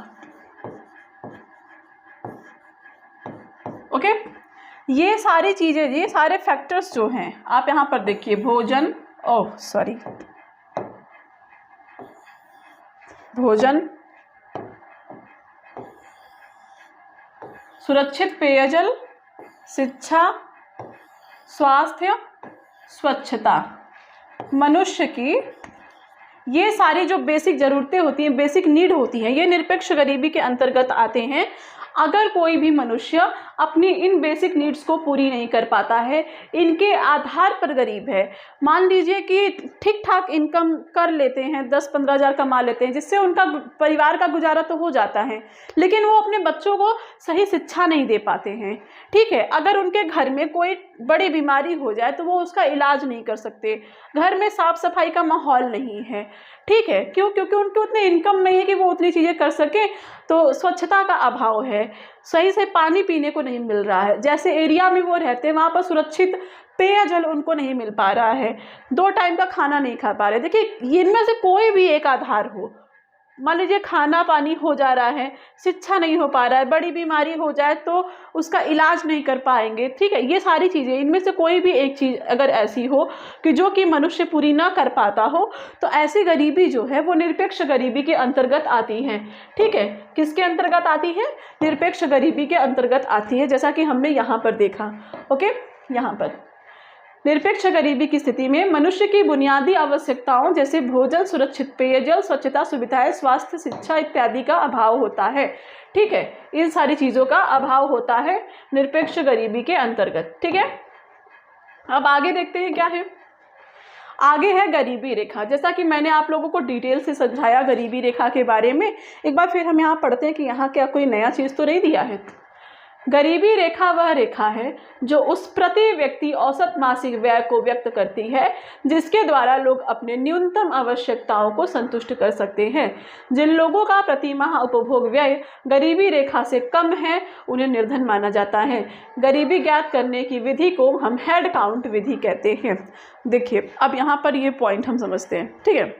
ओके, ये सारी चीज़ें, ये सारे फैक्टर्स जो हैं आप यहाँ पर देखिए, भोजन, भोजन, सुरक्षित पेयजल, शिक्षा, स्वास्थ्य, स्वच्छता, मनुष्य की ये सारी जो बेसिक ज़रूरतें होती हैं, बेसिक नीड होती हैं, ये निरपेक्ष गरीबी के अंतर्गत आते हैं। अगर कोई भी मनुष्य अपनी इन बेसिक नीड्स को पूरी नहीं कर पाता है, इनके आधार पर गरीब है, मान लीजिए कि ठीक ठाक इनकम कर लेते हैं, 10-15 हज़ार कमा लेते हैं, जिससे उनका परिवार का गुजारा तो हो जाता है, लेकिन वो अपने बच्चों को सही शिक्षा नहीं दे पाते हैं। ठीक है, अगर उनके घर में कोई बड़ी बीमारी हो जाए तो वो उसका इलाज नहीं कर सकते, घर में साफ सफाई का माहौल नहीं है। ठीक है, क्यों? क्योंकि उनकी उतनी इनकम नहीं है कि वो उतनी चीज़ें कर सके। तो स्वच्छता का अभाव है, सही से पानी पीने को नहीं मिल रहा है, जैसे एरिया में वो रहते हैं वहाँ पर सुरक्षित पेयजल उनको नहीं मिल पा रहा है, 2 टाइम का खाना नहीं खा पा रहे। देखिए इनमें से कोई भी एक आधार हो, मान लीजिए खाना पानी हो जा रहा है, शिक्षा नहीं हो पा रहा है, बड़ी बीमारी हो जाए तो उसका इलाज नहीं कर पाएंगे। ठीक है, ये सारी चीज़ें, इनमें से कोई भी एक चीज़ अगर ऐसी हो कि जो कि मनुष्य पूरी ना कर पाता हो, तो ऐसी गरीबी जो है वो निरपेक्ष गरीबी के अंतर्गत आती है। ठीक है, किसके अंतर्गत आती है? निरपेक्ष गरीबी के अंतर्गत आती है, जैसा कि हमने यहाँ पर देखा। ओके, यहाँ पर निरपेक्ष गरीबी की स्थिति में मनुष्य की बुनियादी आवश्यकताओं जैसे भोजन, सुरक्षित पेयजल, स्वच्छता सुविधाएं, स्वास्थ्य, शिक्षा इत्यादि का अभाव होता है। ठीक है, इन सारी चीज़ों का अभाव होता है निरपेक्ष गरीबी के अंतर्गत। ठीक है, अब आगे देखते हैं क्या है। आगे है गरीबी रेखा। जैसा कि मैंने आप लोगों को डिटेल से समझाया गरीबी रेखा के बारे में, एक बार फिर हम यहाँ पढ़ते हैं कि यहाँ क्या कोई नया चीज़ तो नहीं दिया है। गरीबी रेखा वह रेखा है जो उस प्रति व्यक्ति औसत मासिक व्यय को व्यक्त करती है जिसके द्वारा लोग अपने न्यूनतम आवश्यकताओं को संतुष्ट कर सकते हैं। जिन लोगों का प्रति माह उपभोग व्यय गरीबी रेखा से कम है उन्हें निर्धन माना जाता है। गरीबी ज्ञात करने की विधि को हम हेड काउंट विधि कहते हैं। देखिए, अब यहाँ पर ये पॉइंट हम समझते हैं। ठीक है,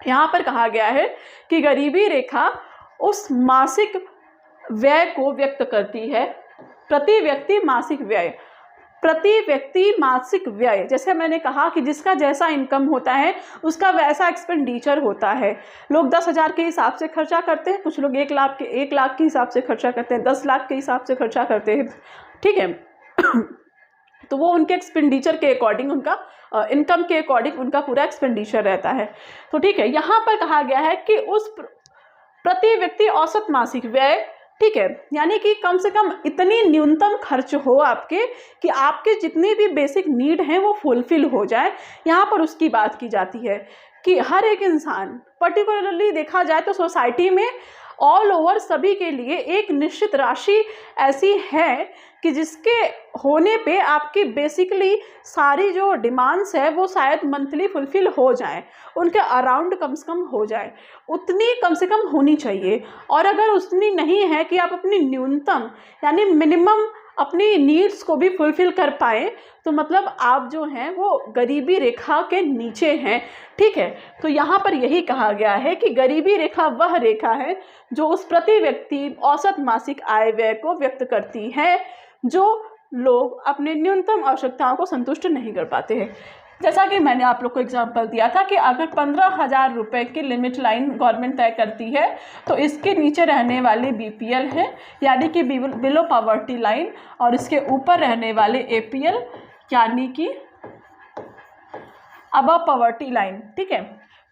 यहाँ पर कहा गया है कि गरीबी रेखा उस मासिक व्यय को व्यक्त करती है, प्रति व्यक्ति मासिक व्यय, प्रति व्यक्ति मासिक व्यय। जैसे मैंने कहा कि जिसका जैसा इनकम होता है उसका वैसा एक्सपेंडिचर होता है। लोग 10,000 के हिसाब से खर्चा करते हैं, कुछ लोग 1 लाख के हिसाब से खर्चा करते हैं, 10 लाख के हिसाब से खर्चा करते हैं। ठीक है तो वो उनके एक्सपेंडिचर के अकॉर्डिंग, उनका इनकम के अकॉर्डिंग उनका पूरा एक्सपेंडिचर रहता है। तो ठीक है, यहाँ पर कहा गया है कि उस प्रति व्यक्ति औसत मासिक व्यय, ठीक है, यानी कि कम से कम इतनी न्यूनतम खर्च हो आपके कि आपके जितनी भी बेसिक नीड हैं वो फुलफिल हो जाए। यहाँ पर उसकी बात की जाती है कि हर एक इंसान, पर्टिकुलरली देखा जाए तो सोसाइटी में ऑल ओवर सभी के लिए एक निश्चित राशि ऐसी है कि जिसके होने पे आपकी बेसिकली सारी जो डिमांड्स है वो शायद मंथली फुलफिल हो जाए, उनके अराउंड कम से कम हो जाए, उतनी कम से कम होनी चाहिए। और अगर उतनी नहीं है कि आप अपनी न्यूनतम यानी मिनिमम अपनी नीड्स को भी फुलफिल कर पाए, तो मतलब आप जो हैं वो गरीबी रेखा के नीचे हैं। ठीक है, तो यहाँ पर यही कहा गया है कि गरीबी रेखा वह रेखा है जो उस प्रति व्यक्ति औसत मासिक आय व्यय को व्यक्त करती है जो लोग अपने न्यूनतम आवश्यकताओं को संतुष्ट नहीं कर पाते हैं। जैसा कि मैंने आप लोग को एग्जांपल दिया था कि अगर 15,000 रुपये की लिमिट लाइन गवर्नमेंट तय करती है तो इसके नीचे रहने वाले BPL हैं यानी कि बिलो पॉवर्टी लाइन, और इसके ऊपर रहने वाले APL यानी कि अबव पॉवर्टी लाइन। ठीक है,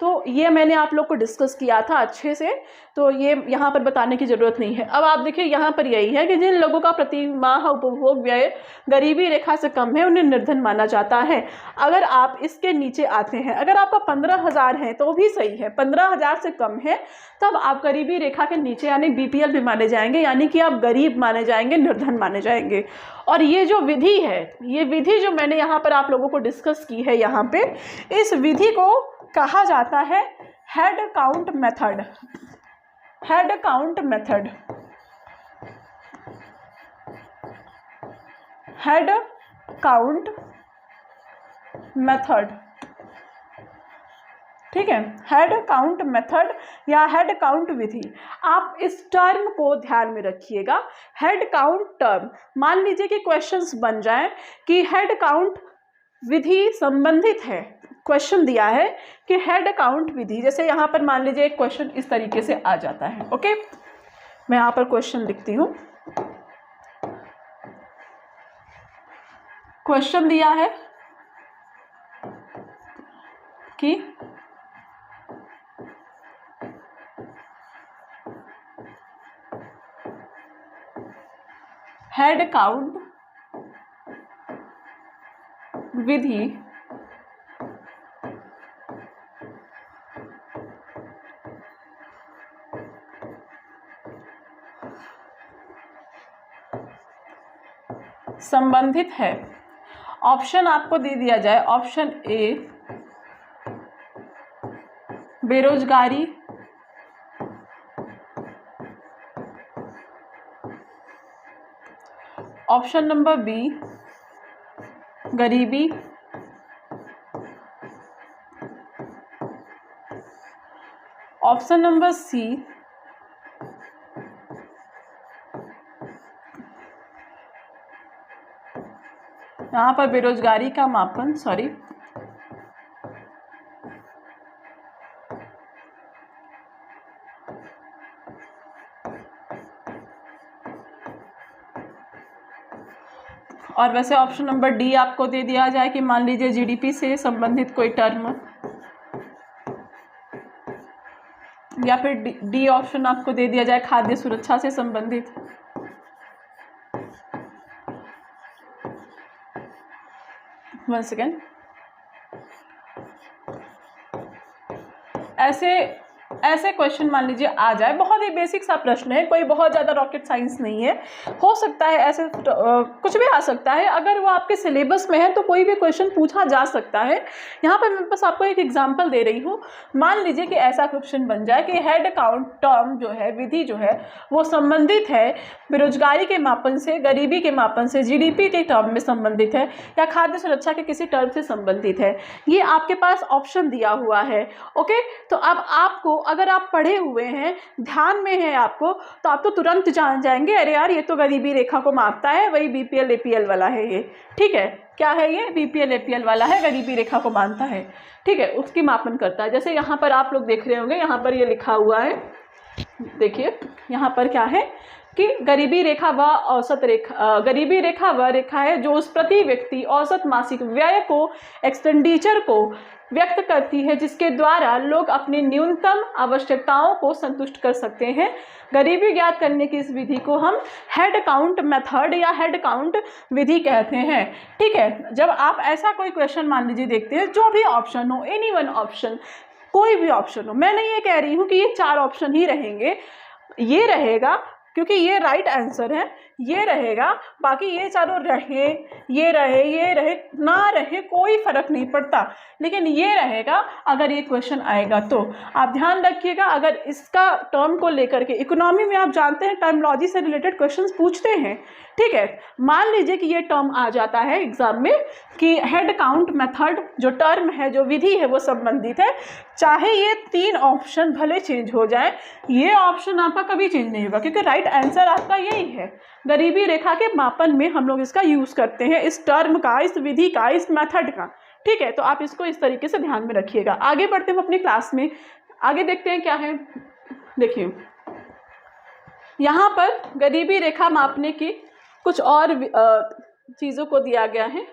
तो ये मैंने आप लोग को डिस्कस किया था अच्छे से, तो ये यहाँ पर बताने की ज़रूरत नहीं है। अब आप देखिए यहाँ पर यही है कि जिन लोगों का प्रति माह उपभोग व्यय गरीबी रेखा से कम है उन्हें निर्धन माना जाता है। अगर आप इसके नीचे आते हैं, अगर आपका 15,000 है तो भी सही है, 15,000 से कम है तब आप गरीबी रेखा के नीचे यानी BPL भी माने जाएंगे, यानी कि आप गरीब माने जाएंगे, निर्धन माने जाएंगे। और ये जो विधि है, ये विधि जो मैंने यहाँ पर आप लोगों को डिस्कस की है, यहाँ पे इस विधि को कहा जाता है head count method. Head count method, head count method. ठीक है, हेड काउंट मेथड या हेड काउंट विधि। आप इस टर्म को ध्यान में रखिएगा, हेड काउंट टर्म। मान लीजिए कि क्वेश्चंस बन जाए कि हेड काउंट विधि संबंधित है, क्वेश्चन दिया है कि हेड काउंट विधि, जैसे यहाँ पर मान लीजिए एक क्वेश्चन इस तरीके से आ जाता है। ओके, मैं यहाँ पर क्वेश्चन लिखती हूँ। क्वेश्चन दिया है कि हेड काउंट विधि संबंधित है। ऑप्शन आपको दे दिया जाए, ऑप्शन A बेरोजगारी, ऑप्शन नंबर B गरीबी, ऑप्शन नंबर C यहाँ पर बेरोजगारी का मापन, सॉरी, और वैसे ऑप्शन नंबर डी आपको दे दिया जाए कि मान लीजिए जीडीपी से संबंधित कोई टर्म, या फिर डी ऑप्शन आपको दे दिया जाए खाद्य सुरक्षा से संबंधित। One second. ऐसे क्वेश्चन मान लीजिए आ जाए, बहुत ही बेसिक सा प्रश्न है, कोई बहुत ज़्यादा रॉकेट साइंस नहीं है, हो सकता है ऐसे कुछ भी आ सकता है। अगर वो आपके सिलेबस में है तो कोई भी क्वेश्चन पूछा जा सकता है। यहाँ पर मैं बस आपको एक एग्जांपल दे रही हूँ। मान लीजिए कि ऐसा क्वेश्चन बन जाए कि हेड काउंट टर्म जो है, विधि जो है वो संबंधित है बेरोजगारी के मापन से, गरीबी के मापन से, जीडीपी के टर्म में संबंधित है, या खाद्य सुरक्षा के किसी टर्म से संबंधित है। ये आपके पास ऑप्शन दिया हुआ है। ओके, तो अब आपको, अगर आप पढ़े हुए हैं, ध्यान में है आपको, तो आप तो तुरंत जान जाएंगे अरे यार ये तो गरीबी रेखा को मापता है, वही बीपीएल एपीएल वाला है ये। ठीक है, क्या है ये? बीपीएल एपीएल वाला है, गरीबी रेखा को मानता है। ठीक है, उसकी मापन करता है। जैसे यहाँ पर आप लोग देख रहे होंगे, यहाँ पर ये लिखा हुआ है, देखिए यहाँ पर क्या है कि गरीबी रेखा व औसत रेखा, गरीबी रेखा वह रेखा है जो उस प्रति व्यक्ति औसत मासिक व्यय को, एक्सपेंडिचर को व्यक्त करती है जिसके द्वारा लोग अपनी न्यूनतम आवश्यकताओं को संतुष्ट कर सकते हैं। गरीबी ज्ञात करने की इस विधि को हम हेड काउंट मेथड या हेड काउंट विधि कहते हैं। ठीक है, जब आप ऐसा कोई क्वेश्चन मान लीजिए देखते हैं, जो भी ऑप्शन हो, एनी वन ऑप्शन, कोई भी ऑप्शन हो, मैं नहीं ये कह रही हूँ कि ये 4 ऑप्शन ही रहेंगे, ये रहेगा क्योंकि ये राइट आंसर है, ये रहेगा, बाकी ये चारों रहे, ये रहे ना रहे, कोई फर्क नहीं पड़ता, लेकिन ये रहेगा अगर ये क्वेश्चन आएगा तो। आप ध्यान रखिएगा, अगर इसका टर्म को लेकर के, इकोनॉमी में आप जानते हैं टर्मोलॉजी से रिलेटेड क्वेश्चंस पूछते हैं। ठीक है, मान लीजिए कि ये टर्म आ जाता है एग्जाम में कि हेड काउंट मेथड जो टर्म है, जो विधि है, वो संबंधित है, चाहे ये 3 ऑप्शन भले चेंज हो जाए, ये ऑप्शन आपका कभी चेंज नहीं होगा, क्योंकि राइट आंसर आपका यही है। गरीबी रेखा के मापन में हम लोग इसका यूज़ करते हैं, इस टर्म का, इस विधि का, इस मेथड का। ठीक है, तो आप इसको इस तरीके से ध्यान में रखिएगा। आगे बढ़ते हैं अपनी क्लास में, आगे देखते हैं क्या है। देखिए यहाँ पर गरीबी रेखा मापने की कुछ और चीज़ों को दिया गया है।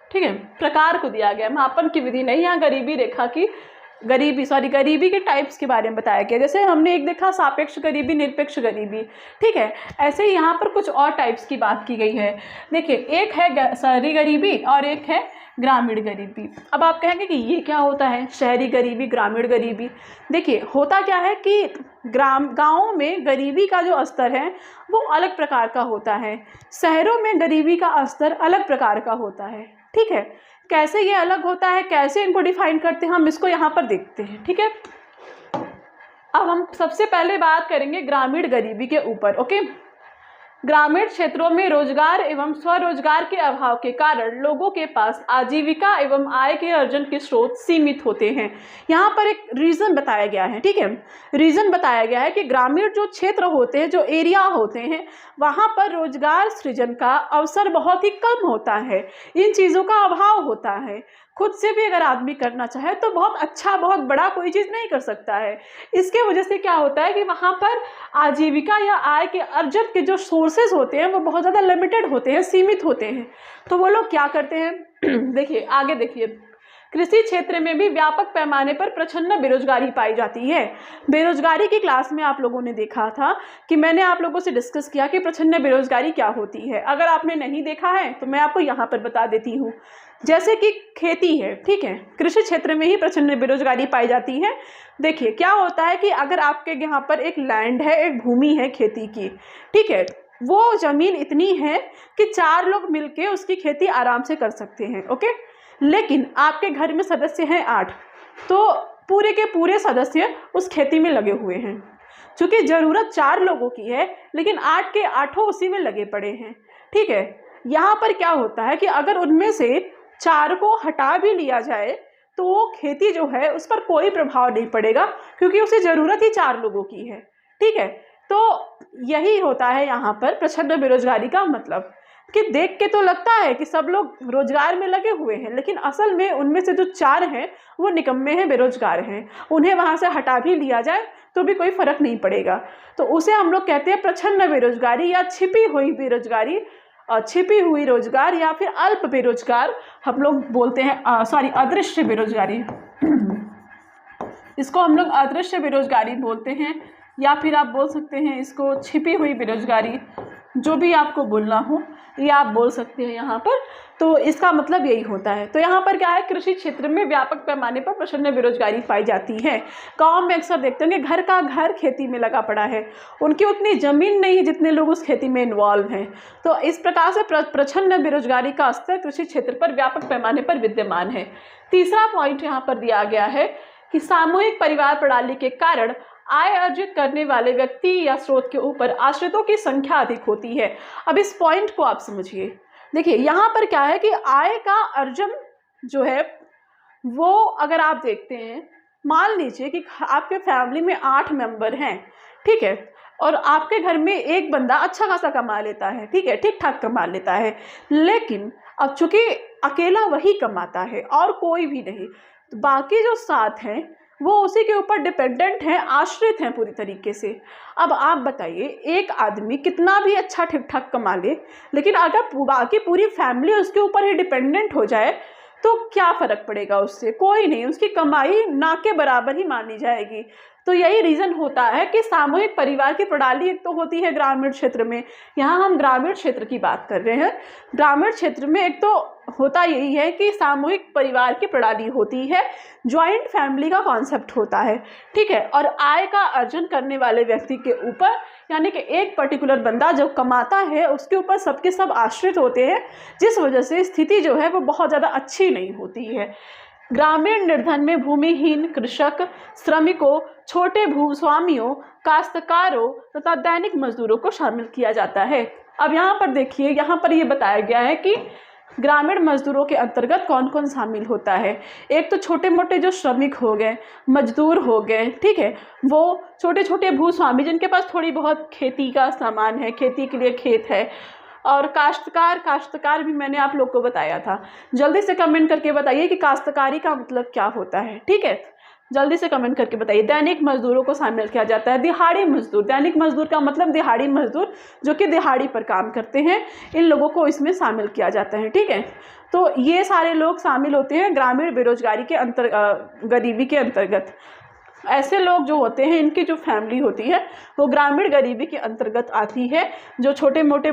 ठीक है, प्रकार को दिया गया, मापन की विधि नहीं, यहाँ गरीबी रेखा की गरीबी के टाइप्स के बारे में बताया गया। जैसे हमने एक देखा सापेक्ष गरीबी, निरपेक्ष गरीबी। ठीक है, ऐसे ही यहाँ पर कुछ और टाइप्स की बात की गई है। देखिए, एक है शहरी गरीबी और एक है ग्रामीण गरीबी। अब आप कहेंगे कि ये क्या होता है, शहरी गरीबी, ग्रामीण गरीबी? देखिए, होता क्या है कि गाँवों में गरीबी का जो स्तर है वो अलग प्रकार का होता है, शहरों में गरीबी का स्तर अलग प्रकार का होता है। ठीक है, कैसे ये अलग होता है, कैसे इनको डिफाइन करते हैं, हम इसको यहाँ पर देखते हैं। ठीक है, अब हम सबसे पहले बात करेंगे ग्रामीण गरीबी के ऊपर। ओके, ग्रामीण क्षेत्रों में रोजगार एवं स्वरोजगार के अभाव के कारण लोगों के पास आजीविका एवं आय के अर्जन के स्रोत सीमित होते हैं। यहाँ पर एक रीज़न बताया गया है। ठीक है, रीज़न बताया गया है कि ग्रामीण जो क्षेत्र होते हैं, जो एरिया होते हैं, वहाँ पर रोजगार सृजन का अवसर बहुत ही कम होता है, इन चीज़ों का अभाव होता है। खुद से भी अगर आदमी करना चाहे तो बहुत अच्छा, बहुत बड़ा कोई चीज़ नहीं कर सकता है। इसके वजह से क्या होता है कि वहाँ पर आजीविका या आय के अर्जन के जो सोर्सेज होते हैं वो बहुत ज़्यादा लिमिटेड होते हैं, सीमित होते हैं। तो वो लोग क्या करते हैं देखिए आगे देखिए, कृषि क्षेत्र में भी व्यापक पैमाने पर प्रचंड बेरोजगारी पाई जाती है। बेरोजगारी की क्लास में आप लोगों ने देखा था कि मैंने आप लोगों से डिस्कस किया कि प्रचंड बेरोजगारी क्या होती है। अगर आपने नहीं देखा है तो मैं आपको यहाँ पर बता देती हूँ। जैसे कि खेती है, ठीक है, कृषि क्षेत्र में ही प्रचंड बेरोजगारी पाई जाती है। देखिए क्या होता है कि अगर आपके यहाँ पर एक लैंड है, एक भूमि है खेती की, ठीक है, वो ज़मीन इतनी है कि 4 लोग मिलके उसकी खेती आराम से कर सकते हैं। ओके, लेकिन आपके घर में सदस्य हैं 8, तो पूरे के पूरे सदस्य उस खेती में लगे हुए हैं। चूँकि ज़रूरत 4 लोगों की है, लेकिन 8 के 8 उसी में लगे पड़े हैं। ठीक है, यहाँ पर क्या होता है कि अगर उनमें से 4 को हटा भी लिया जाए तो वो खेती जो है उस पर कोई प्रभाव नहीं पड़ेगा, क्योंकि उसे ज़रूरत ही 4 लोगों की है। ठीक है, तो यही होता है यहाँ पर प्रचंड बेरोजगारी का मतलब। कि देख के तो लगता है कि सब लोग रोजगार में लगे हुए हैं, लेकिन असल में उनमें से जो 4 हैं वो निकम्मे हैं, बेरोजगार हैं। उन्हें वहाँ से हटा भी लिया जाए तो भी कोई फर्क नहीं पड़ेगा। तो उसे हम लोग कहते हैं प्रच्छन्न बेरोजगारी या छिपी हुई बेरोजगारी, छिपी हुई रोजगार या फिर अल्प बेरोजगार हम लोग बोलते हैं, अदृश्य बेरोजगारी। इसको हम लोग अदृश्य बेरोजगारी बोलते हैं, या फिर आप बोल सकते हैं इसको छिपी हुई बेरोजगारी, जो भी आपको बोलना हो ये आप बोल सकते हैं यहाँ पर। तो इसका मतलब यही होता है। तो यहाँ पर क्या है, कृषि क्षेत्र में व्यापक पैमाने पर प्रचंड बेरोजगारी पाई जाती है। गांव में अक्सर देखते होंगे घर का घर खेती में लगा पड़ा है, उनकी उतनी ज़मीन नहीं है जितने लोग उस खेती में इन्वॉल्व हैं। तो इस प्रकार से प्रचंड बेरोजगारी का स्तर कृषि क्षेत्र पर व्यापक पैमाने पर विद्यमान है। तीसरा पॉइंट यहाँ पर दिया गया है कि सामूहिक परिवार प्रणाली के कारण आय अर्जित करने वाले व्यक्ति या स्रोत के ऊपर आश्रितों की संख्या अधिक होती है। अब इस पॉइंट को आप समझिए। देखिए यहाँ पर क्या है कि आय का अर्जन जो है वो अगर आप देखते हैं, मान लीजिए कि आपके फैमिली में 8 मेंबर हैं, ठीक है, और आपके घर में एक बंदा अच्छा खासा कमा लेता है, ठीक है, ठीक ठाक कमा लेता है, लेकिन अब चूंकि अकेला वही कमाता है और कोई भी नहीं, तो बाकी जो 7 हैं वो उसी के ऊपर डिपेंडेंट हैं, आश्रित हैं पूरी तरीके से। अब आप बताइए, एक आदमी कितना भी अच्छा ठीक ठाक कमा ले, लेकिन अगर बाकी पूरी फैमिली उसके ऊपर ही डिपेंडेंट हो जाए तो क्या फ़र्क पड़ेगा उससे? कोई नहीं, उसकी कमाई ना के बराबर ही मानी जाएगी। तो यही रीज़न होता है कि सामूहिक परिवार की प्रणाली एक तो होती है ग्रामीण क्षेत्र में, यहाँ हम ग्रामीण क्षेत्र की बात कर रहे हैं। ग्रामीण क्षेत्र में एक तो होता यही है कि सामूहिक परिवार की प्रणाली होती है, जॉइंट फैमिली का कॉन्सेप्ट होता है, ठीक है, और आय का अर्जन करने वाले व्यक्ति के ऊपर, यानी कि एक पर्टिकुलर बंदा जो कमाता है उसके ऊपर सबके सब आश्रित होते हैं, जिस वजह से स्थिति जो है वो बहुत ज़्यादा अच्छी नहीं होती है। ग्रामीण निर्धन में भूमिहीन कृषक, श्रमिकों, छोटे भूस्वामियों, काश्तकारों तथा दैनिक मजदूरों को शामिल किया जाता है। अब यहाँ पर देखिए, यहाँ पर ये बताया गया है कि ग्रामीण मजदूरों के अंतर्गत कौन कौन शामिल होता है। एक तो छोटे मोटे जो श्रमिक हो गए, मजदूर हो गए, ठीक है, वो छोटे छोटे भूस्वामी जिनके पास थोड़ी बहुत खेती का सामान है, खेती के लिए खेत है, और काश्तकार भी मैंने आप लोग को बताया था। जल्दी से कमेंट करके बताइए कि काश्तकारी का मतलब क्या होता है, ठीक है, जल्दी से कमेंट करके बताइए। दैनिक मजदूरों को शामिल किया जाता है। दिहाड़ी मजदूर, दैनिक मजदूर का मतलब दिहाड़ी मजदूर जो कि दिहाड़ी पर काम करते हैं, इन लोगों को इसमें शामिल किया जाता है, ठीक है। तो ये सारे लोग शामिल होते हैं ग्रामीण बेरोजगारी के गरीबी के अंतर्गत। ऐसे लोग जो होते हैं, इनकी जो फैमिली होती है वो ग्रामीण गरीबी के अंतर्गत आती है। जो छोटे मोटे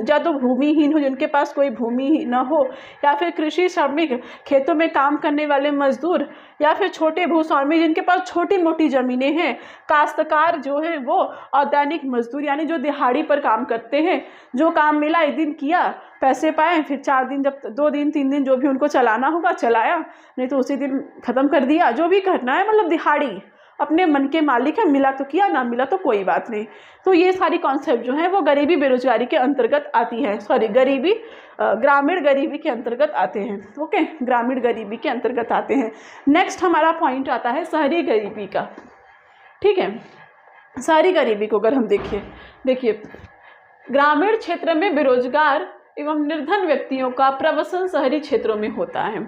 या तो भूमिहीन हो, जिनके पास कोई भूमि न हो, या फिर कृषि श्रमिक, खेतों में काम करने वाले मजदूर, या फिर छोटे भूस्वामी जिनके पास छोटी मोटी ज़मीनें हैं, काश्तकार जो है वो, और दैनिक मजदूर यानी जो दिहाड़ी पर काम करते हैं, जो काम मिला एक दिन किया, पैसे पाए, फिर 4 दिन, जब 2 दिन 3 दिन जो भी उनको चलाना होगा चलाया, नहीं तो उसी दिन ख़त्म कर दिया, जो भी करना है, मतलब दिहाड़ी, अपने मन के मालिक है, मिला तो किया, ना मिला तो कोई बात नहीं। तो ये सारी कॉन्सेप्ट जो है वो गरीबी बेरोजगारी के अंतर्गत आती है, ग्रामीण गरीबी के अंतर्गत आते हैं, ओके, ग्रामीण गरीबी के अंतर्गत आते हैं। नेक्स्ट हमारा पॉइंट आता है शहरी गरीबी का, ठीक है। शहरी गरीबी को अगर हम देखिए ग्रामीण क्षेत्र में बेरोजगार एवं निर्धन व्यक्तियों का प्रवसन शहरी क्षेत्रों में होता है।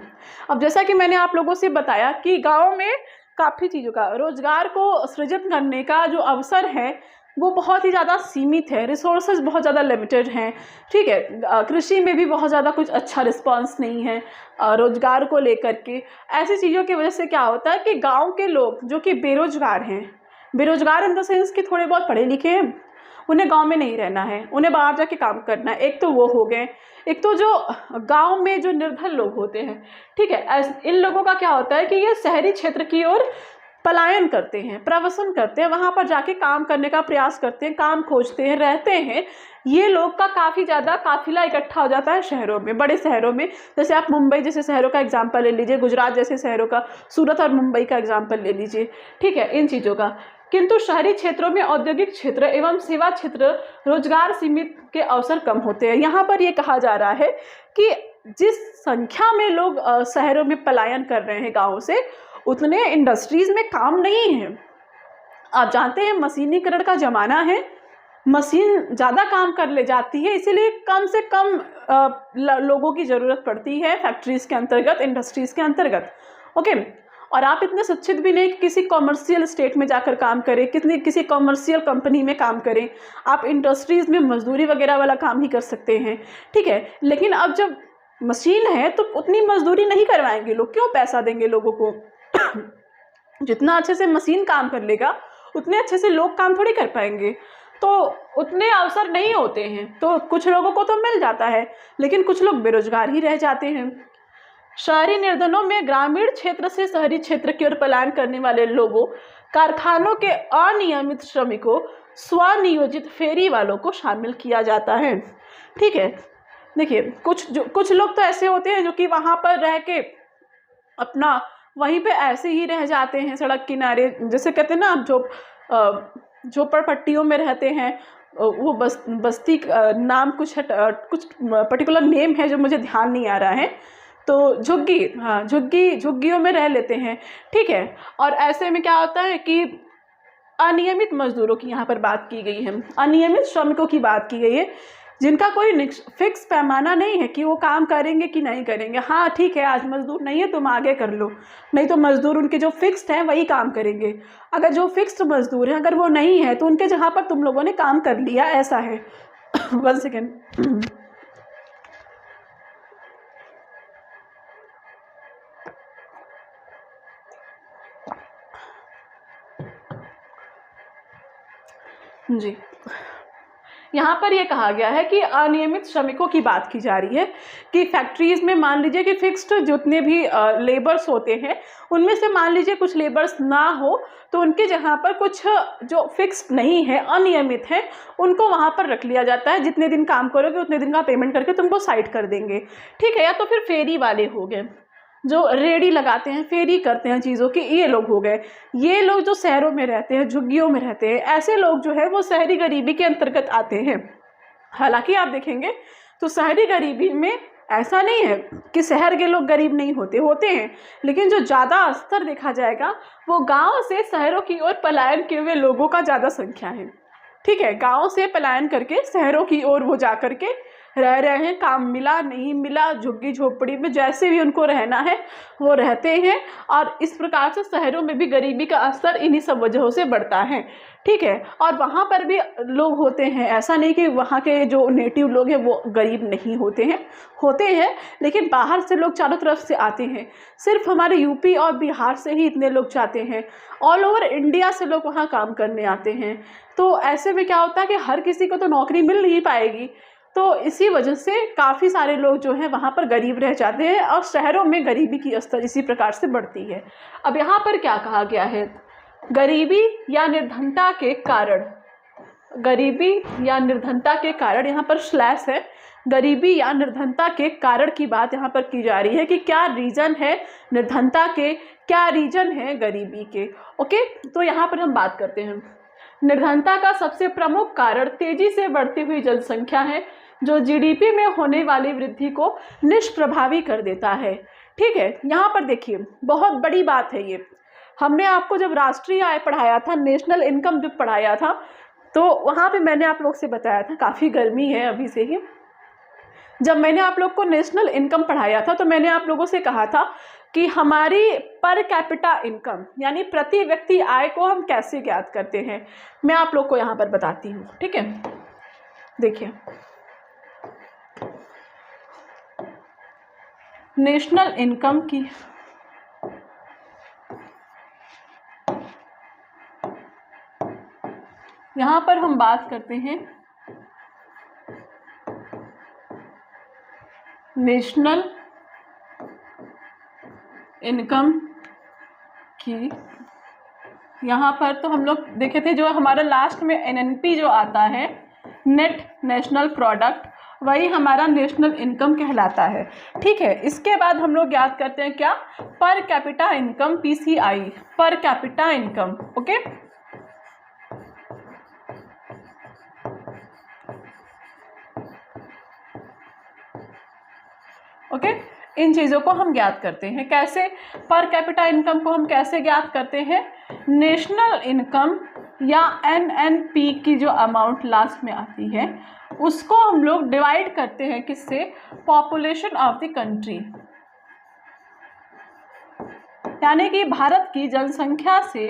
अब जैसा कि मैंने आप लोगों से बताया कि गाँव में काफ़ी चीज़ों का रोजगार को सृजित करने का जो अवसर है वो बहुत ही ज़्यादा सीमित है, रिसोर्सेज बहुत ज़्यादा लिमिटेड हैं, ठीक है। कृषि में भी बहुत ज़्यादा कुछ अच्छा रिस्पांस नहीं है रोजगार को लेकर के। ऐसी चीज़ों की वजह से क्या होता है कि गांव के लोग जो कि बेरोजगार हैं, बेरोजगार इन द सेंस कि थोड़े बहुत पढ़े लिखे हैं, उन्हें गांव में नहीं रहना है, उन्हें बाहर जाके काम करना है। एक तो वो हो गए, एक तो जो गांव में जो निर्धन लोग होते हैं, ठीक है, इन लोगों का क्या होता है कि ये शहरी क्षेत्र की ओर पलायन करते हैं, प्रवसन करते हैं, वहाँ पर जाके काम करने का प्रयास करते हैं, काम खोजते हैं, रहते हैं। ये लोग का काफ़ी ज़्यादा काफिला इकट्ठा हो जाता है शहरों में, बड़े शहरों में। जैसे आप मुंबई जैसे शहरों का एग्जाम्पल ले लीजिए, गुजरात जैसे शहरों का, सूरत और मुंबई का एग्जाम्पल ले लीजिए, ठीक है, इन चीज़ों का। किंतु शहरी क्षेत्रों में औद्योगिक क्षेत्र एवं सेवा क्षेत्र रोजगार सीमित के अवसर कम होते हैं। यहाँ पर ये कहा जा रहा है कि जिस संख्या में लोग शहरों में पलायन कर रहे हैं गाँव से, उतने इंडस्ट्रीज में काम नहीं है। आप जानते हैं मशीनीकरण का ज़माना है, मशीन ज़्यादा काम कर ले जाती है, इसीलिए कम से कम लोगों की ज़रूरत पड़ती है फैक्ट्रीज़ के अंतर्गत, इंडस्ट्रीज़ के अंतर्गत। ओके, और आप इतने शिक्षित भी नहीं कि किसी कॉमर्शियल स्टेट में जाकर काम करें, किसी कॉमर्शियल कंपनी में काम करें। आप इंडस्ट्रीज़ में मजदूरी वगैरह वाला काम ही कर सकते हैं, ठीक है। लेकिन अब जब मशीन है तो उतनी मजदूरी नहीं करवाएंगे लोग, क्यों पैसा देंगे लोगों को? जितना अच्छे से मशीन काम कर लेगा उतने अच्छे से लोग काम थोड़ी कर पाएंगे, तो उतने अवसर नहीं होते हैं। तो कुछ लोगों को तो मिल जाता है, लेकिन कुछ लोग बेरोजगार ही रह जाते हैं। शहरी निर्धनों में ग्रामीण क्षेत्र से शहरी क्षेत्र की ओर पलायन करने वाले लोगों, कारखानों के अनियमित श्रमिकों, स्वनियोजित फेरी वालों को शामिल किया जाता है, ठीक है। देखिए, कुछ लोग तो ऐसे होते हैं जो कि वहाँ पर रह के अपना वहीं पे ऐसे ही रह जाते हैं सड़क किनारे, जैसे कहते हैं ना, आप झोपड़पट्टियों में रहते हैं। वो बस्ती नाम कुछ पर्टिकुलर नेम है जो मुझे ध्यान नहीं आ रहा है, तो झुग्गी, हाँ, झुग्गियों में रह लेते हैं, ठीक है। और ऐसे में क्या होता है कि अनियमित मजदूरों की यहाँ पर बात की गई है, अनियमित श्रमिकों की बात की गई है, जिनका कोई फिक्स पैमाना नहीं है कि वो काम करेंगे कि नहीं करेंगे। हाँ ठीक है, आज मजदूर नहीं है तुम आगे कर लो, नहीं तो मजदूर उनके जो फिक्स्ड हैं वही काम करेंगे। अगर जो फिक्स्ड मजदूर हैं अगर वो नहीं है तो उनके जगह पर तुम लोगों ने काम कर लिया, ऐसा है। 1 सेकेंड। जी, यहाँ पर ये कहा गया है कि अनियमित श्रमिकों की बात की जा रही है कि फैक्ट्रीज में मान लीजिए कि फिक्स्ड जितने भी लेबर्स होते हैं उनमें से मान लीजिए कुछ लेबर्स ना हो तो उनके जहाँ पर कुछ जो फिक्स्ड नहीं है, अनियमित है, उनको वहाँ पर रख लिया जाता है। जितने दिन काम करोगे उतने दिन का पेमेंट करके तुमको साइड कर देंगे, ठीक है। या तो फिर फेरी वाले हो गए जो रेडी लगाते हैं, फेरी करते हैं चीज़ों की, ये लोग हो गए। ये लोग जो शहरों में रहते हैं, झुग्गियों में रहते हैं, ऐसे लोग जो है वो शहरी गरीबी के अंतर्गत आते हैं। हालांकि आप देखेंगे तो शहरी गरीबी में ऐसा नहीं है कि शहर के लोग गरीब नहीं होते हैं, लेकिन जो ज़्यादा स्तर देखा जाएगा वो गाँव से शहरों की ओर पलायन किए हुए लोगों का ज़्यादा संख्या है, ठीक है। गाँव से पलायन करके शहरों की ओर वो जा करके रह रहे हैं, काम मिला नहीं मिला, झुग्गी झोपड़ी में जैसे भी उनको रहना है वो रहते हैं। और इस प्रकार से शहरों में भी गरीबी का स्तर इन्हीं सब वजहों से बढ़ता है, ठीक है। और वहाँ पर भी लोग होते हैं, ऐसा नहीं कि वहाँ के जो नेटिव लोग हैं वो गरीब नहीं होते हैं, लेकिन बाहर से लोग चारों तरफ से आते हैं। सिर्फ हमारे यूपी और बिहार से ही इतने लोग जाते हैं, ऑल ओवर इंडिया से लोग वहाँ काम करने आते हैं। तो ऐसे में क्या होता है कि हर किसी को तो नौकरी मिल नहीं पाएगी, तो इसी वजह से काफ़ी सारे लोग जो हैं वहाँ पर गरीब रह जाते हैं और शहरों में गरीबी की स्तर इसी प्रकार से बढ़ती है। अब यहाँ पर क्या कहा गया है, गरीबी या निर्धनता के कारण, गरीबी या निर्धनता के कारण, यहाँ पर स्लैश है, गरीबी या निर्धनता के कारण की बात यहाँ पर की जा रही है कि क्या रीज़न है निर्धनता के, क्या रीज़न है गरीबी के। ओके, तो यहाँ पर हम बात करते हैं। निर्धनता का सबसे प्रमुख कारण तेजी से बढ़ती हुई जनसंख्या है, जो जीडीपी में होने वाली वृद्धि को निष्प्रभावी कर देता है, ठीक है। यहाँ पर देखिए बहुत बड़ी बात है ये। हमने आपको जब राष्ट्रीय आय पढ़ाया था, नेशनल इनकम जब पढ़ाया था, तो वहाँ पे मैंने आप लोग से बताया था, काफ़ी गर्मी है अभी से ही, जब मैंने आप लोग को नेशनल इनकम पढ़ाया था तो मैंने आप लोगों से कहा था कि हमारी पर कैपिटा इनकम यानी प्रति व्यक्ति आय को हम कैसे ज्ञात करते हैं। मैं आप लोग को यहाँ पर बताती हूँ, ठीक है। देखिए, नेशनल इनकम की यहाँ पर हम बात करते हैं नेशनल इनकम की। यहाँ पर तो हम लोग देखे थे जो हमारा लास्ट में एनएनपी जो आता है, नेट नेशनल प्रोडक्ट, वही हमारा नेशनल इनकम कहलाता है, ठीक है। इसके बाद हम लोग याद करते हैं क्या, per capita income, PCI, per capita income. Okay, okay, इन चीज़ों को हम ज्ञात करते हैं। कैसे, पर कैपिटा इनकम को हम कैसे ज्ञात करते हैं, नेशनल इनकम या NNP की जो अमाउंट लास्ट में आती है उसको हम लोग डिवाइड करते हैं किससे, पॉपुलेशन ऑफ द कंट्री, यानी कि भारत की जनसंख्या से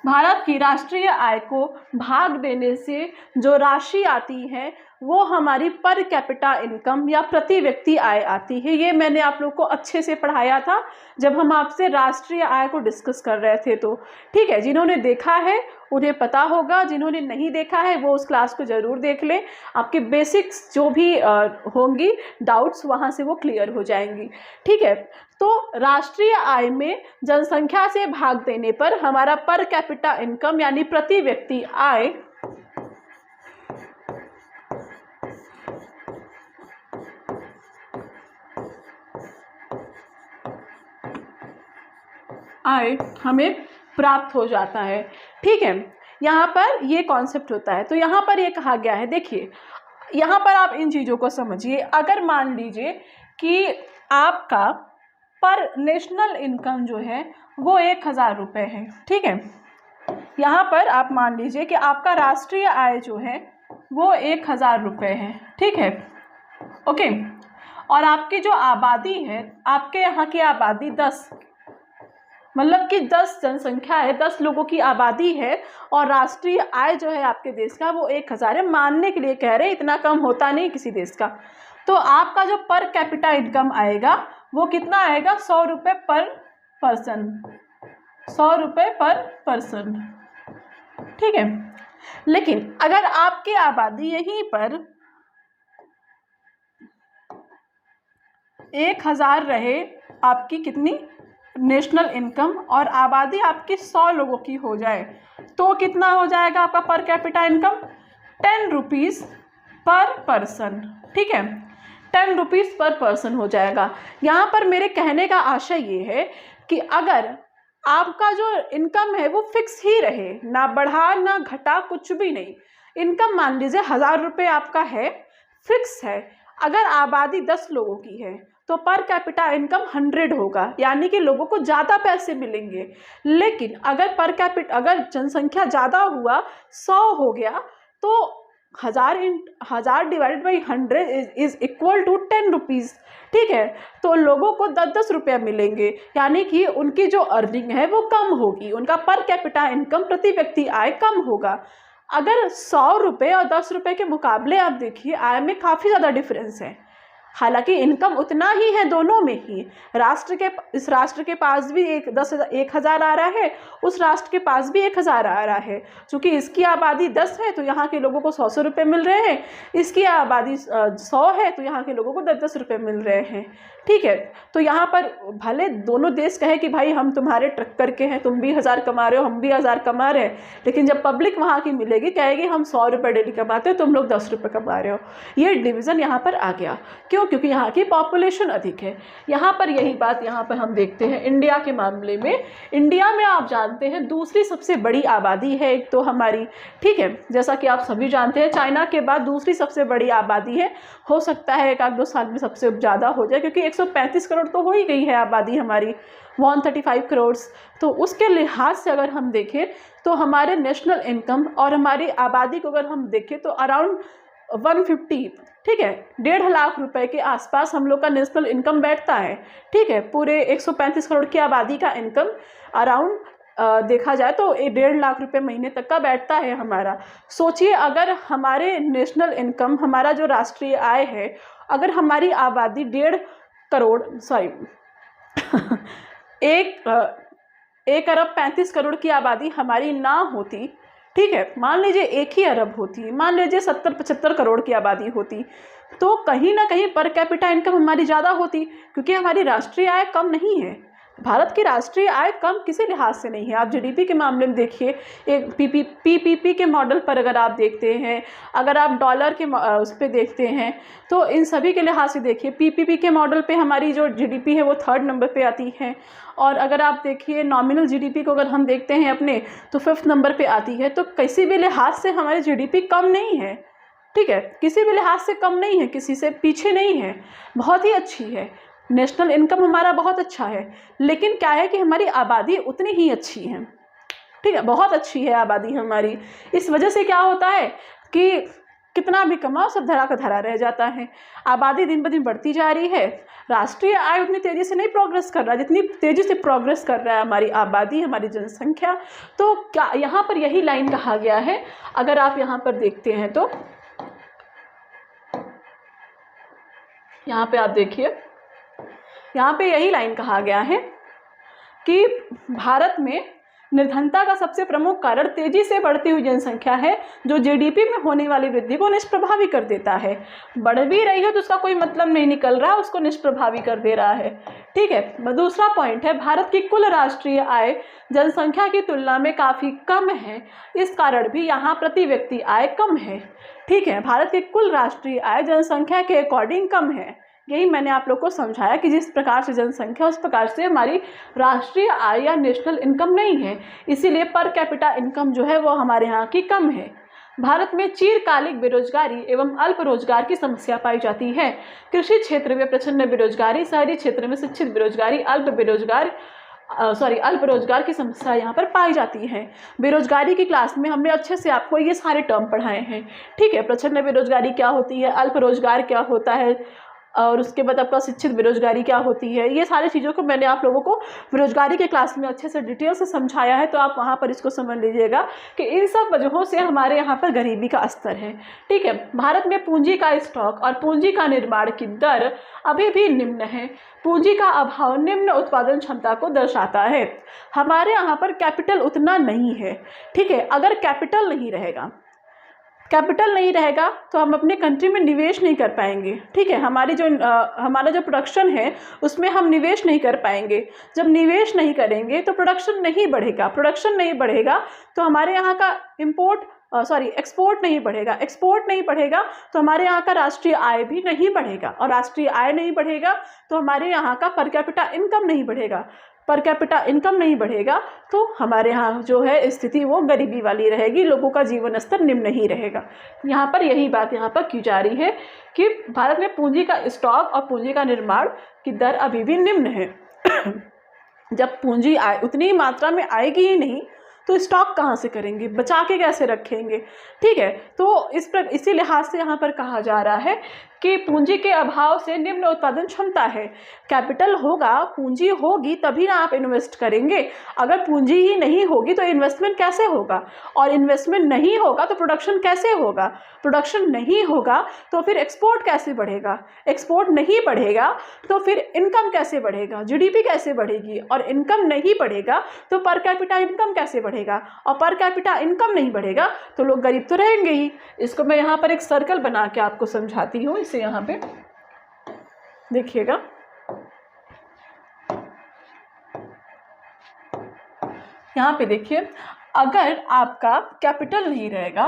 भारत की राष्ट्रीय आय को भाग देने से जो राशि आती है वो हमारी पर कैपिटा इनकम या प्रति व्यक्ति आय आती है। ये मैंने आप लोग को अच्छे से पढ़ाया था जब हम आपसे राष्ट्रीय आय को डिस्कस कर रहे थे। तो ठीक है, जिन्होंने देखा है उन्हें पता होगा, जिन्होंने नहीं देखा है वो उस क्लास को ज़रूर देख लें। आपके बेसिक्स जो भी होंगी डाउट्स वहाँ से वो क्लियर हो जाएंगी। ठीक है, तो राष्ट्रीय आय में जनसंख्या से भाग देने पर हमारा पर कैपिटा इनकम यानी प्रति व्यक्ति आय हमें प्राप्त हो जाता है। ठीक है, यहाँ पर ये कॉन्सेप्ट होता है। तो यहाँ पर ये कहा गया है, देखिए यहाँ पर आप इन चीज़ों को समझिए। अगर मान लीजिए कि आपका पर नेशनल इनकम जो है वो 1000 रुपये है। ठीक है, यहाँ पर आप मान लीजिए कि आपका राष्ट्रीय आय जो है वो 1000 रुपये है। ठीक है, ओके, और आपकी जो आबादी है, आपके यहाँ की आबादी 10, मतलब कि 10 जनसंख्या है, 10 लोगों की आबादी है और राष्ट्रीय आय जो है आपके देश का वो 1000 है। मानने के लिए कह रहे हैं, इतना कम होता नहीं किसी देश का। तो आपका जो पर कैपिटा इनकम आएगा वो कितना आएगा, 100 रुपये पर पर्सन, 100 रुपये पर पर्सन। ठीक है, लेकिन अगर आपकी आबादी यहीं पर 1000 रहे, आपकी कितनी नेशनल इनकम, और आबादी आपकी 100 लोगों की हो जाए तो कितना हो जाएगा आपका पर कैपिटा इनकम, 10 रुपीज़ पर पर्सन। ठीक है, 10 रुपीज़ पर पर्सन हो जाएगा। यहाँ पर मेरे कहने का आशय ये है कि अगर आपका जो इनकम है वो फिक्स ही रहे, ना बढ़ा ना घटा, कुछ भी नहीं, इनकम मान लीजिए 1000 रुपये आपका है, फिक्स है। अगर आबादी 10 लोगों की है तो पर कैपिटा इनकम 100 होगा, यानी कि लोगों को ज़्यादा पैसे मिलेंगे। लेकिन अगर जनसंख्या ज़्यादा हुआ, 100 हो गया, तो 1000 divided by 100 is equal to 10 rupees. ठीक है, तो लोगों को 10-10 रुपये मिलेंगे, यानी कि उनकी जो अर्निंग है वो कम होगी, उनका पर कैपिटा इनकम प्रति व्यक्ति आय कम होगा। अगर 100 रुपये और 10 रुपये के मुकाबले आप देखिए आय में काफ़ी ज़्यादा डिफरेंस है। हालांकि इनकम उतना ही है दोनों में ही। इस राष्ट्र के पास भी 1000 आ रहा है, उस राष्ट्र के पास भी 1000 आ रहा है। चूँकि इसकी आबादी 10 है तो यहाँ के लोगों को 100 रुपये मिल रहे हैं, इसकी आबादी 100 है तो यहाँ के लोगों को 10-10 रुपये मिल रहे हैं। ठीक है, तो यहाँ पर भले दोनों देश कहे कि भाई हम तुम्हारे टक्कर के हैं, तुम भी 1000 कमा रहे हो, हम भी 1000 कमा रहे हैं, लेकिन जब पब्लिक वहाँ की मिलेगी कहेगी हम 100 रुपये डेली कमाते हो, तुम लोग 10 रुपये कमा रहे हो। ये डिवीज़न यहाँ पर आ गया। क्यों? क्योंकि यहाँ की पॉपुलेशन अधिक है। यहाँ पर यही बात यहाँ पर हम देखते हैं इंडिया के मामले में। इंडिया में आप जानते हैं दूसरी सबसे बड़ी आबादी है एक तो हमारी। ठीक है, जैसा कि आप सभी जानते हैं चाइना के बाद दूसरी सबसे बड़ी आबादी है। हो सकता है 1-2 साल में सबसे ज़्यादा हो जाए, क्योंकि 135 करोड़ तो हो ही गई है आबादी हमारी, 135 करोड़। तो उसके लिहाज से अगर हम देखें तो हमारे नेशनल इनकम और हमारी आबादी को अगर हम देखें तो अराउंड 150, ठीक है, 1.5 लाख रुपए के आसपास हम लोग का नेशनल इनकम बैठता है। ठीक है, पूरे 135 करोड़ की आबादी का इनकम अराउंड देखा जाए तो 1.5 लाख रुपए महीने तक का बैठता है हमारा। सोचिए अगर हमारे नेशनल इनकम, हमारा जो राष्ट्रीय आय है, अगर हमारी आबादी 1.5 करोड़ 1 अरब 35 करोड़ की आबादी हमारी ना होती, ठीक है, मान लीजिए 1 ही अरब होती, मान लीजिए 70-75 करोड़ की आबादी होती, तो कहीं ना कहीं पर कैपिटा इनकम हमारी ज़्यादा होती, क्योंकि हमारी राष्ट्रीय आय कम नहीं है। भारत की राष्ट्रीय आय कम किसी लिहाज से नहीं है। आप जीडीपी के मामले में देखिए, एक पीपीपी के मॉडल पर अगर आप देखते हैं, अगर आप डॉलर के उस पर देखते हैं, तो इन सभी के लिहाज से देखिए पीपीपी के मॉडल पे हमारी जो जीडीपी है वो 3rd नंबर पे आती है। और अगर आप देखिए नॉमिनल जीडीपी को अगर हम देखते हैं अपने, तो 5th नंबर पे आती है। तो किसी भी लिहाज से हमारी जीडीपी कम नहीं है। ठीक है, किसी भी लिहाज से कम नहीं है, किसी से पीछे नहीं है, बहुत ही अच्छी है। नेशनल इनकम हमारा बहुत अच्छा है, लेकिन क्या है कि हमारी आबादी उतनी ही अच्छी है। ठीक है, बहुत अच्छी है आबादी हमारी। इस वजह से क्या होता है कि कितना भी कमाओ सब धरा का धरा रह जाता है। आबादी दिन ब दिन बढ़ती जा रही है, राष्ट्रीय आय उतनी तेज़ी से नहीं प्रोग्रेस कर रहा है जितनी तेज़ी से प्रोग्रेस कर रहा है हमारी आबादी, हमारी जनसंख्या। तो क्या यहाँ पर यही लाइन कहा गया है, अगर आप यहाँ पर देखते हैं तो यहाँ पे आप देखिए, यहाँ पे यही लाइन कहा गया है कि भारत में निर्धनता का सबसे प्रमुख कारण तेजी से बढ़ती हुई जनसंख्या है, जो जीडीपी में होने वाली वृद्धि को निष्प्रभावी कर देता है। बढ़ भी रही है तो उसका कोई मतलब नहीं निकल रहा, उसको निष्प्रभावी कर दे रहा है। ठीक है, दूसरा पॉइंट है, भारत की कुल राष्ट्रीय आय जनसंख्या की तुलना में काफ़ी कम है, इस कारण भी यहाँ प्रति व्यक्ति आय कम है। ठीक है, भारत की कुल राष्ट्रीय आय जनसंख्या के अकॉर्डिंग कम है। यही मैंने आप लोग को समझाया कि जिस प्रकार से जनसंख्या उस प्रकार से हमारी राष्ट्रीय आय या नेशनल इनकम नहीं है, इसीलिए पर कैपिटा इनकम जो है वो हमारे यहाँ की कम है। भारत में चिरकालिक बेरोजगारी एवं अल्प रोजगार की समस्या पाई जाती है। कृषि क्षेत्र में प्रचंड बेरोजगारी, शहरी क्षेत्र में शिक्षित बेरोजगारी, अल्प रोजगार की समस्या यहाँ पर पाई जाती है। बेरोजगारी की क्लास में हमने अच्छे से आपको ये सारे टर्म पढ़ाए हैं। ठीक है, प्रचंड बेरोजगारी क्या होती है, अल्प रोजगार क्या होता है, और उसके बाद आपका शिक्षित बेरोजगारी क्या होती है, ये सारी चीज़ों को मैंने आप लोगों को बेरोजगारी के क्लास में अच्छे से डिटेल से समझाया है। तो आप वहाँ पर इसको समझ लीजिएगा कि इन सब वजहों से हमारे यहाँ पर गरीबी का स्तर है। ठीक है, भारत में पूंजी का स्टॉक और पूंजी का निर्माण की दर अभी भी निम्न है। पूंजी का अभाव निम्न उत्पादन क्षमता को दर्शाता है। हमारे यहाँ पर कैपिटल उतना नहीं है। ठीक है, अगर कैपिटल नहीं रहेगा तो हम अपने कंट्री में निवेश नहीं कर पाएंगे। ठीक है, हमारा जो प्रोडक्शन है उसमें हम निवेश नहीं कर पाएंगे। जब निवेश नहीं करेंगे तो प्रोडक्शन नहीं बढ़ेगा तो हमारे यहाँ का एक्सपोर्ट नहीं बढ़ेगा। एक्सपोर्ट नहीं बढ़ेगा तो हमारे यहाँ का राष्ट्रीय आय भी नहीं बढ़ेगा, और राष्ट्रीय आय नहीं बढ़ेगा तो हमारे यहाँ का पर कैपिटा इनकम नहीं बढ़ेगा। पर कैपिटा इनकम नहीं बढ़ेगा तो हमारे यहाँ जो है स्थिति वो गरीबी वाली रहेगी, लोगों का जीवन स्तर निम्न ही रहेगा। यहाँ पर यही बात यहाँ पर की जा रही है कि भारत में पूंजी का स्टॉक और पूंजी का निर्माण की दर अभी भी निम्न है। जब पूंजी उतनी मात्रा में आएगी ही नहीं तो स्टॉक कहाँ से करेंगे, बचा के कैसे रखेंगे। ठीक है, तो इसी लिहाज से यहाँ पर कहा जा रहा है कि पूंजी के अभाव से निम्न उत्पादन क्षमता है। कैपिटल होगा, पूंजी होगी तभी ना आप इन्वेस्ट करेंगे। अगर पूंजी ही नहीं होगी तो इन्वेस्टमेंट कैसे होगा, और इन्वेस्टमेंट नहीं होगा तो प्रोडक्शन कैसे होगा, प्रोडक्शन नहीं होगा तो फिर एक्सपोर्ट कैसे बढ़ेगा, एक्सपोर्ट नहीं बढ़ेगा तो फिर इनकम कैसे बढ़ेगा, जीडीपी कैसे बढ़ेगी, और इनकम नहीं बढ़ेगा तो पर कैपिटा इनकम कैसे बढ़ेगा, और पर कैपिटा इनकम नहीं बढ़ेगा तो लोग गरीब तो रहेंगे ही। इसको मैं यहाँ पर एक सर्कल बना के आपको समझाती हूँ। इसे यहाँ पे देखिएगा, यहाँ पे देखिए, अगर आपका कैपिटल नहीं रहेगा,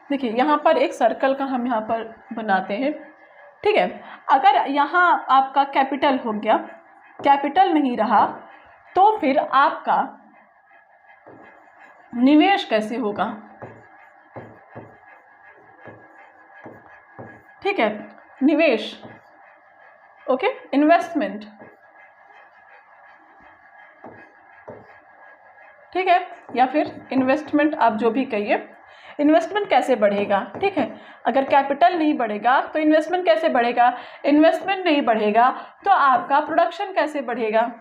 देखिए यहाँ पर एक सर्कल का हम यहाँ पर बनाते हैं। ठीक है, अगर यहाँ आपका कैपिटल हो गया, कैपिटल नहीं रहा तो फिर आपका निवेश कैसे होगा। ठीक है, निवेश, ओके, इन्वेस्टमेंट। ठीक है, या फिर इन्वेस्टमेंट आप जो भी कहिए, इन्वेस्टमेंट कैसे बढ़ेगा। ठीक है, अगर कैपिटल नहीं बढ़ेगा तो इन्वेस्टमेंट कैसे बढ़ेगा, इन्वेस्टमेंट नहीं बढ़ेगा तो आपका प्रोडक्शन कैसे बढ़ेगा।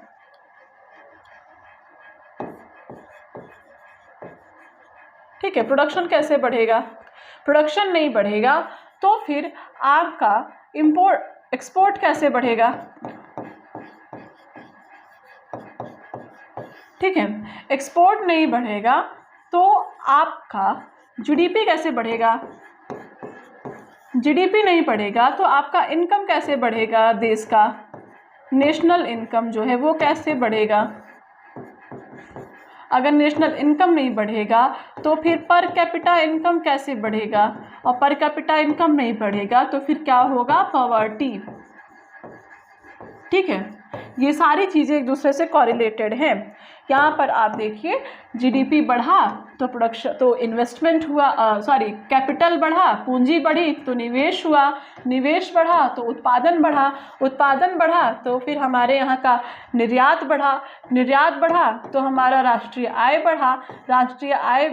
ठीक है, प्रोडक्शन कैसे बढ़ेगा, प्रोडक्शन नहीं बढ़ेगा तो फिर आपका एक्सपोर्ट कैसे बढ़ेगा। ठीक है, एक्सपोर्ट नहीं बढ़ेगा तो आपका जीडीपी कैसे बढ़ेगा, जीडीपी नहीं बढ़ेगा तो आपका इनकम कैसे बढ़ेगा, देश का नेशनल इनकम जो है वो कैसे बढ़ेगा। अगर नेशनल इनकम नहीं बढ़ेगा तो फिर पर कैपिटा इनकम कैसे बढ़ेगा, और पर कैपिटा इनकम नहीं बढ़ेगा तो फिर क्या होगा, पॉवर्टी। ठीक है, ये सारी चीज़ें एक दूसरे से कॉरिलेटेड हैं। यहाँ पर आप देखिए जीडीपी बढ़ा तो प्रोडक्शन, तो इन्वेस्टमेंट हुआ, कैपिटल बढ़ा, पूंजी बढ़ी तो निवेश हुआ, निवेश बढ़ा तो उत्पादन बढ़ा, उत्पादन बढ़ा तो फिर हमारे यहाँ का निर्यात बढ़ा, निर्यात बढ़ा तो हमारा राष्ट्रीय आय बढ़ा, राष्ट्रीय आय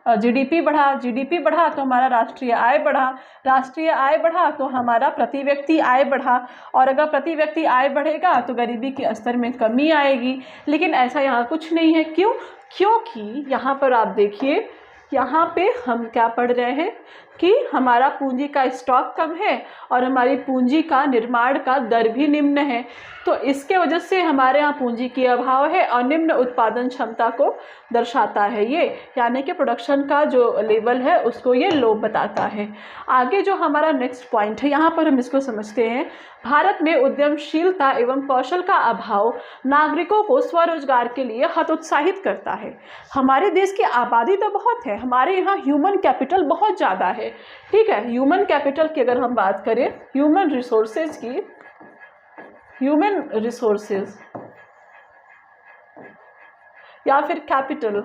जीडीपी बढ़ा, जीडीपी बढ़ा तो हमारा राष्ट्रीय आय बढ़ा, राष्ट्रीय आय बढ़ा तो हमारा प्रति व्यक्ति आय बढ़ा, और अगर प्रति व्यक्ति आय बढ़ेगा तो गरीबी के स्तर में कमी आएगी। लेकिन ऐसा यहाँ कुछ नहीं है। क्यों? क्योंकि यहाँ पर आप देखिए, यहाँ पे हम क्या पढ़ रहे हैं कि हमारा पूंजी का स्टॉक कम है और हमारी पूंजी का निर्माण का दर भी निम्न है। तो इसके वजह से हमारे यहाँ पूंजी की अभाव है और निम्न उत्पादन क्षमता को दर्शाता है ये, यानी कि प्रोडक्शन का जो लेवल है उसको ये लो बताता है। आगे जो हमारा नेक्स्ट पॉइंट है, यहाँ पर हम इसको समझते हैं। भारत में उद्यमशीलता एवं कौशल का अभाव नागरिकों को स्वरोजगार के लिए हतोत्साहित करता है। हमारे देश की आबादी तो बहुत है, हमारे यहाँ ह्यूमन कैपिटल बहुत ज़्यादा है, ठीक है। ह्यूमन कैपिटल की अगर हम बात करें, ह्यूमन रिसोर्सेज की, ह्यूमन रिसोर्सेज या फिर कैपिटल,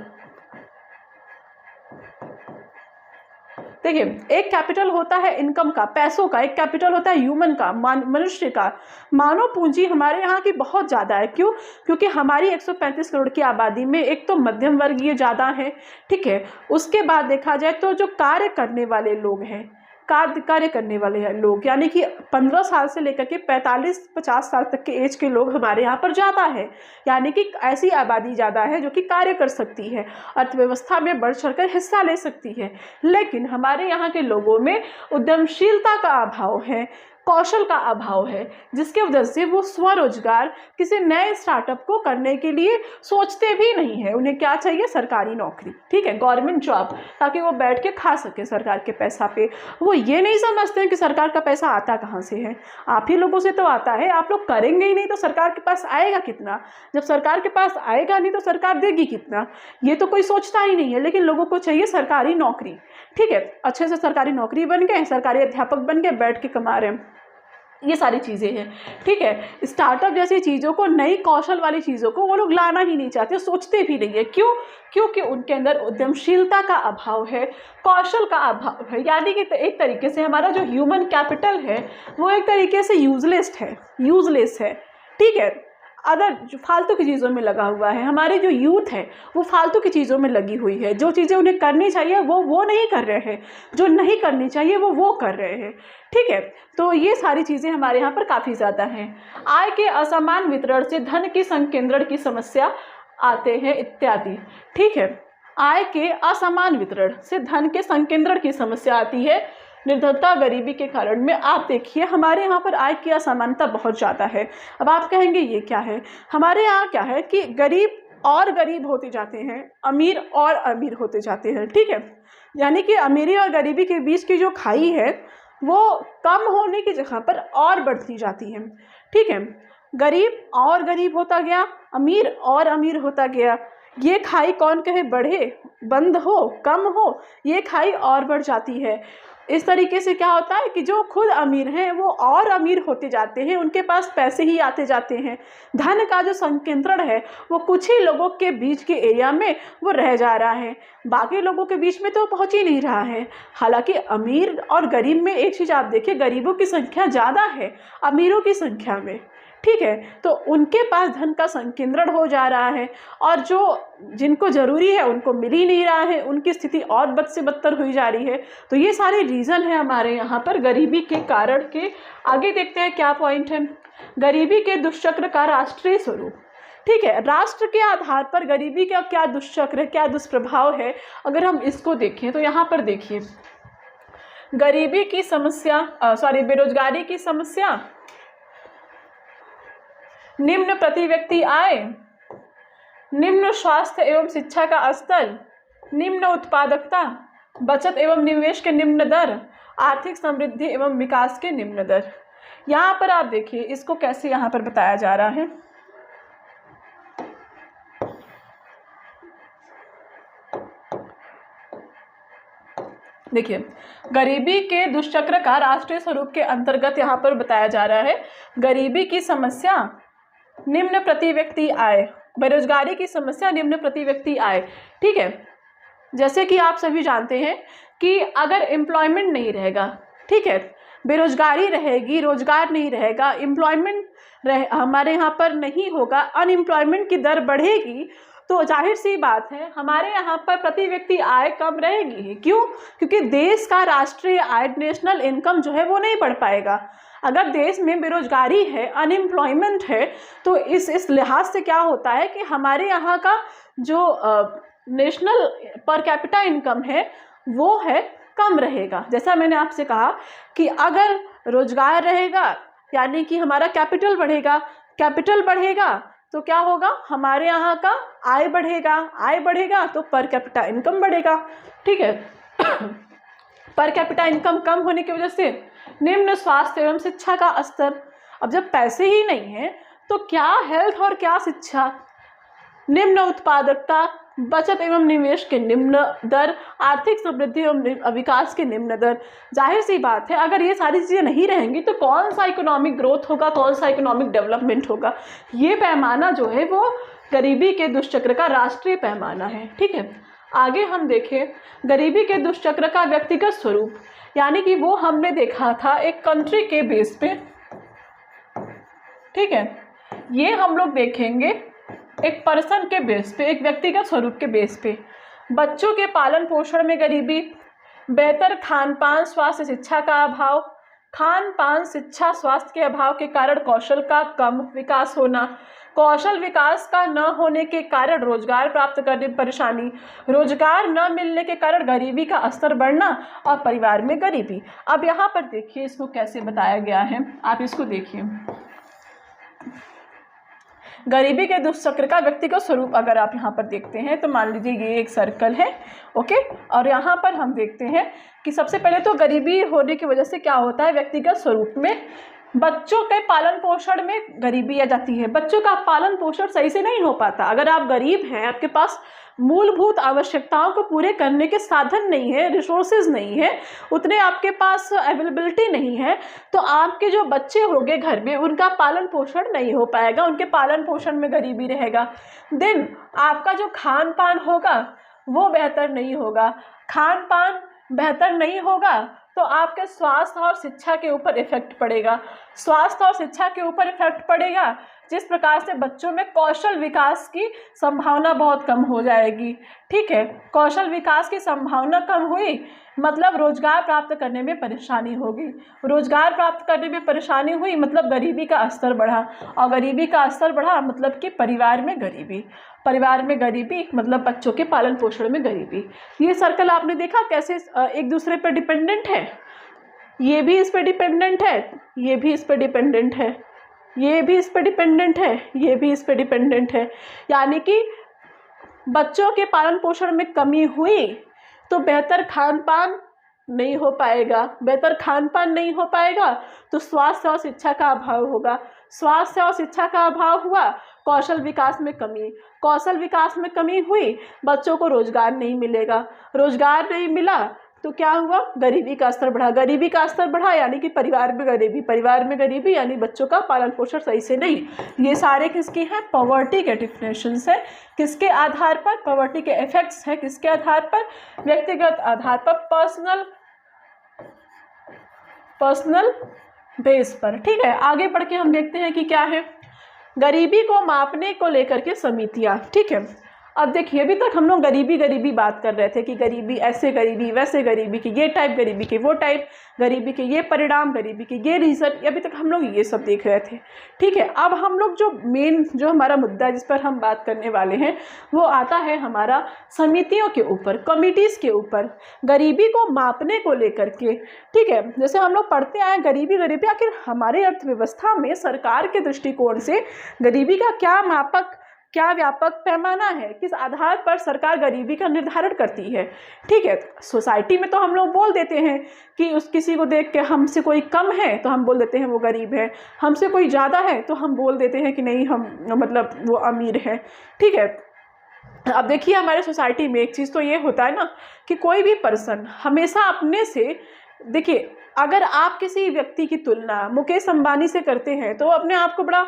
देखिए एक कैपिटल होता है इनकम का, पैसों का, एक कैपिटल होता है ह्यूमन का, मनुष्य का। मानव पूंजी हमारे यहाँ की बहुत ज़्यादा है। क्यों? क्योंकि हमारी 135 करोड़ की आबादी में एक तो मध्यम वर्गीय ज़्यादा है, ठीक है। उसके बाद देखा जाए तो जो कार्य करने वाले लोग हैं, कार्य करने वाले हैं लोग, यानी कि 15 साल से लेकर के 45-50 साल तक के एज के लोग हमारे यहाँ पर ज़्यादा है, यानी कि ऐसी आबादी ज़्यादा है जो कि कार्य कर सकती है, अर्थव्यवस्था में बढ़ चढ़कर हिस्सा ले सकती है। लेकिन हमारे यहाँ के लोगों में उद्यमशीलता का अभाव है, कौशल का अभाव है, जिसके वजह से वो स्वरोजगार, किसी नए स्टार्टअप को करने के लिए सोचते भी नहीं है। उन्हें क्या चाहिए? सरकारी नौकरी, ठीक है, गवर्नमेंट जॉब, ताकि वो बैठ के खा सके सरकार के पैसा पे। वो ये नहीं समझते हैं कि सरकार का पैसा आता कहाँ से है। आप ही लोगों से तो आता है, आप लोग करेंगे ही नहीं तो सरकार के पास आएगा कितना? जब सरकार के पास आएगा नहीं तो सरकार देगी कितना? ये तो कोई सोचता ही नहीं है। लेकिन लोगों को चाहिए सरकारी नौकरी, ठीक है, अच्छे से सरकारी नौकरी बन गए, सरकारी अध्यापक बन गए, बैठ के कमा रहे हैं, ये सारी चीज़ें हैं, ठीक है। स्टार्टअप जैसी चीज़ों को, नई कौशल वाली चीज़ों को वो लोग लाना ही नहीं चाहते, सोचते भी नहीं है। क्यों? क्योंकि उनके अंदर उद्यमशीलता का अभाव है, कौशल का अभाव है, यानी कि एक तरीके से हमारा जो ह्यूमन कैपिटल है वो एक तरीके से यूजलेस है, ठीक है, अदर जो फालतू की चीज़ों में लगा हुआ है। हमारे जो यूथ है वो फालतू की चीज़ों में लगी हुई है, जो चीज़ें उन्हें करनी चाहिए वो नहीं कर रहे हैं, जो नहीं करनी चाहिए वो कर रहे हैं, ठीक है। तो ये सारी चीज़ें हमारे यहाँ पर काफ़ी ज़्यादा हैं। आय के असमान वितरण से धन की संकेंद्रण की समस्या आते हैं इत्यादि, ठीक है। आय के असमान वितरण से धन के संकेंद्रण की समस्या आती है, निर्धनता, गरीबी के कारण में। आप देखिए हमारे यहाँ पर आय की असमानता बहुत ज़्यादा है। अब आप कहेंगे ये क्या है? हमारे यहाँ क्या है कि गरीब और गरीब होते जाते हैं, अमीर और अमीर होते जाते हैं, ठीक है। यानी कि अमीरी और गरीबी के बीच की जो खाई है वो कम होने की जगह पर और बढ़ती जाती है, ठीक है। गरीब और गरीब होता गया, अमीर और अमीर होता गया। ये खाई कौन कहे बढ़े, बंद हो, कम हो, ये खाई और बढ़ जाती है। इस तरीके से क्या होता है कि जो खुद अमीर हैं वो और अमीर होते जाते हैं, उनके पास पैसे ही आते जाते हैं। धन का जो संकेंद्रण है वो कुछ ही लोगों के बीच के एरिया में वो रह जा रहा है, बाकी लोगों के बीच में तो पहुंच ही नहीं रहा है। हालांकि अमीर और गरीब में एक चीज़ आप देखिए, गरीबों की संख्या ज़्यादा है अमीरों की संख्या में, ठीक है। तो उनके पास धन का संकेंद्रण हो जा रहा है और जो जिनको ज़रूरी है उनको मिल ही नहीं रहा है, उनकी स्थिति और बद से बदतर हुई जा रही है। तो ये सारे रीज़न है हमारे यहाँ पर गरीबी के कारण के। आगे देखते हैं क्या पॉइंट है। गरीबी के दुष्चक्र का राष्ट्रीय स्वरूप, ठीक है। राष्ट्र के आधार पर गरीबी का क्या दुष्चक्र है, क्या दुष्प्रभाव है, अगर हम इसको देखें तो यहाँ पर देखिए, गरीबी की समस्या, बेरोजगारी की समस्या, निम्न प्रति व्यक्ति आय, निम्न स्वास्थ्य एवं शिक्षा का स्तर, निम्न उत्पादकता, बचत एवं निवेश के निम्न दर, आर्थिक समृद्धि एवं विकास के निम्न दर। यहाँ पर आप देखिए इसको कैसे यहाँ पर बताया जा रहा है। देखिए, गरीबी के दुष्चक्र का राष्ट्रीय स्वरूप के अंतर्गत यहाँ पर बताया जा रहा है। गरीबी की समस्या, निम्न प्रति व्यक्ति आय, बेरोजगारी की समस्या, निम्न प्रति व्यक्ति आय। ठीक है, जैसे कि आप सभी जानते हैं कि अगर एम्प्लॉयमेंट नहीं रहेगा, ठीक है, बेरोजगारी रहेगी, रोजगार नहीं रहेगा, एम्प्लॉयमेंट हमारे यहाँ पर नहीं होगा, अनएम्प्लॉयमेंट की दर बढ़ेगी, तो जाहिर सी बात है हमारे यहाँ पर प्रति व्यक्ति आय कम रहेगी। क्यों? क्योंकि देश का राष्ट्रीय आय, नेशनल इनकम जो है वो नहीं बढ़ पाएगा। अगर देश में बेरोजगारी है, अनएम्प्लॉयमेंट है, तो इस लिहाज से क्या होता है कि हमारे यहाँ का जो नेशनल पर कैपिटा इनकम है वो है कम रहेगा। जैसा मैंने आपसे कहा कि अगर रोजगार रहेगा यानी कि हमारा कैपिटल बढ़ेगा, कैपिटल बढ़ेगा तो क्या होगा, हमारे यहाँ का आय बढ़ेगा, आय बढ़ेगा तो पर कैपिटा इनकम बढ़ेगा। ठीक है, पर कैपिटा इनकम कम होने की वजह से निम्न स्वास्थ्य एवं शिक्षा का स्तर। अब जब पैसे ही नहीं है तो क्या हेल्थ और क्या शिक्षा। निम्न उत्पादकता, बचत एवं निवेश के निम्न दर, आर्थिक समृद्धि एवं विकास के निम्न दर। जाहिर सी बात है अगर ये सारी चीज़ें नहीं रहेंगी तो कौन सा इकोनॉमिक ग्रोथ होगा, कौन सा इकोनॉमिक डेवलपमेंट होगा। ये पैमाना जो है वो गरीबी के दुष्चक्र का राष्ट्रीय पैमाना है। ठीक है, आगे हम देखें गरीबी के दुष्चक्र का व्यक्तिगत स्वरूप, यानी कि वो हमने देखा था एक कंट्री के बेस पे। ठीक है, ये हम लोग देखेंगे एक पर्सन के बेस पे, एक व्यक्तिगत स्वरूप के बेस पे। बच्चों के पालन पोषण में गरीबी, बेहतर खान पान, स्वास्थ्य शिक्षा का अभाव, खान पान शिक्षा स्वास्थ्य के अभाव के कारण कौशल का कम विकास होना, कौशल विकास का न होने के कारण रोजगार प्राप्त करने में परेशानी, रोजगार न मिलने के कारण गरीबी का स्तर बढ़ना और परिवार में गरीबी। अब यहाँ पर देखिए इसको कैसे बताया गया है, आप इसको देखिए। गरीबी के दुष्चक्र का व्यक्तिगत स्वरूप अगर आप यहाँ पर देखते हैं तो मान लीजिए ये एक सर्कल है, ओके, और यहाँ पर हम देखते हैं कि सबसे पहले तो गरीबी होने की वजह से क्या होता है, व्यक्तिगत स्वरूप में बच्चों के पालन पोषण में गरीबी आ जाती है। बच्चों का पालन पोषण सही से नहीं हो पाता। अगर आप गरीब हैं, आपके पास मूलभूत आवश्यकताओं को पूरे करने के साधन नहीं है, रिसोर्सेज नहीं है, उतने आपके पास अवेलेबिलिटी नहीं है, तो आपके जो बच्चे होंगे घर में उनका पालन पोषण नहीं हो पाएगा, उनके पालन पोषण में गरीबी रहेगा। देन आपका जो खान पान होगा वो बेहतर नहीं होगा। खान पान बेहतर नहीं होगा तो आपके स्वास्थ्य और शिक्षा के ऊपर इफेक्ट पड़ेगा। स्वास्थ्य और शिक्षा के ऊपर इफेक्ट पड़ेगा जिस प्रकार से बच्चों में कौशल विकास की संभावना बहुत कम हो जाएगी। ठीक है, कौशल विकास की संभावना कम हुई मतलब रोजगार प्राप्त करने में परेशानी होगी, रोजगार प्राप्त करने में परेशानी हुई मतलब गरीबी का स्तर बढ़ा, और गरीबी का स्तर बढ़ा मतलब कि परिवार में गरीबी, परिवार में गरीबी मतलब बच्चों के पालन पोषण में गरीबी। ये सर्कल आपने देखा कैसे एक दूसरे पर डिपेंडेंट है, ये भी इस पर डिपेंडेंट है, ये भी इस पर डिपेंडेंट है, ये भी इस पर डिपेंडेंट है, ये भी इस पर डिपेंडेंट है। यानी कि बच्चों के पालन पोषण में कमी हुई तो बेहतर खान पान नहीं हो पाएगा, बेहतर खान पान नहीं हो पाएगा तो स्वास्थ्य और शिक्षा का अभाव होगा, स्वास्थ्य और शिक्षा का अभाव हुआ, कौशल विकास में कमी, कौशल विकास में कमी हुई, बच्चों को रोजगार नहीं मिलेगा, रोजगार नहीं मिला तो क्या हुआ, गरीबी का स्तर बढ़ा, गरीबी का स्तर बढ़ा यानी कि परिवार में गरीबी, परिवार में गरीबी यानी बच्चों का पालन पोषण सही से नहीं। ये सारे किसके हैं, पॉवर्टी के डिफिनेशंस है। किसके आधार पर, पॉवर्टी के इफेक्ट्स हैं किसके आधार पर, व्यक्तिगत आधार पर, पर्सनल बेस पर। ठीक है, आगे बढ़ के हम देखते हैं कि क्या है गरीबी को मापने को लेकर के समितियां। ठीक है, अब देखिए अभी तक हम लोग गरीबी बात कर रहे थे कि गरीबी ऐसे गरीबी वैसे गरीबी की ये टाइप, गरीबी के वो टाइप, गरीबी के ये परिणाम, गरीबी के ये रीज़न, अभी तक हम लोग ये सब देख रहे थे। ठीक है, अब हम लोग जो मेन जो हमारा मुद्दा है जिस पर हम बात करने वाले हैं वो आता है हमारा समितियों के ऊपर, कमिटीज़ के ऊपर, गरीबी को मापने को लेकर के। ठीक है, जैसे हम लोग पढ़ते आए गरीबी आखिर हमारे अर्थव्यवस्था में सरकार के दृष्टिकोण से गरीबी का क्या मापक, क्या व्यापक पैमाना है, किस आधार पर सरकार गरीबी का निर्धारण करती है। ठीक है, सोसाइटी में तो हम लोग बोल देते हैं कि उस किसी को देख के हमसे कोई कम है तो हम बोल देते हैं वो गरीब है, हमसे कोई ज़्यादा है तो हम बोल देते हैं कि नहीं हम मतलब वो अमीर है। ठीक है, अब देखिए हमारे सोसाइटी में एक चीज़ तो ये होता है ना कि कोई भी पर्सन हमेशा अपने से, देखिए अगर आप किसी व्यक्ति की तुलना मुकेश अंबानी से करते हैं तो वो अपने आप को बड़ा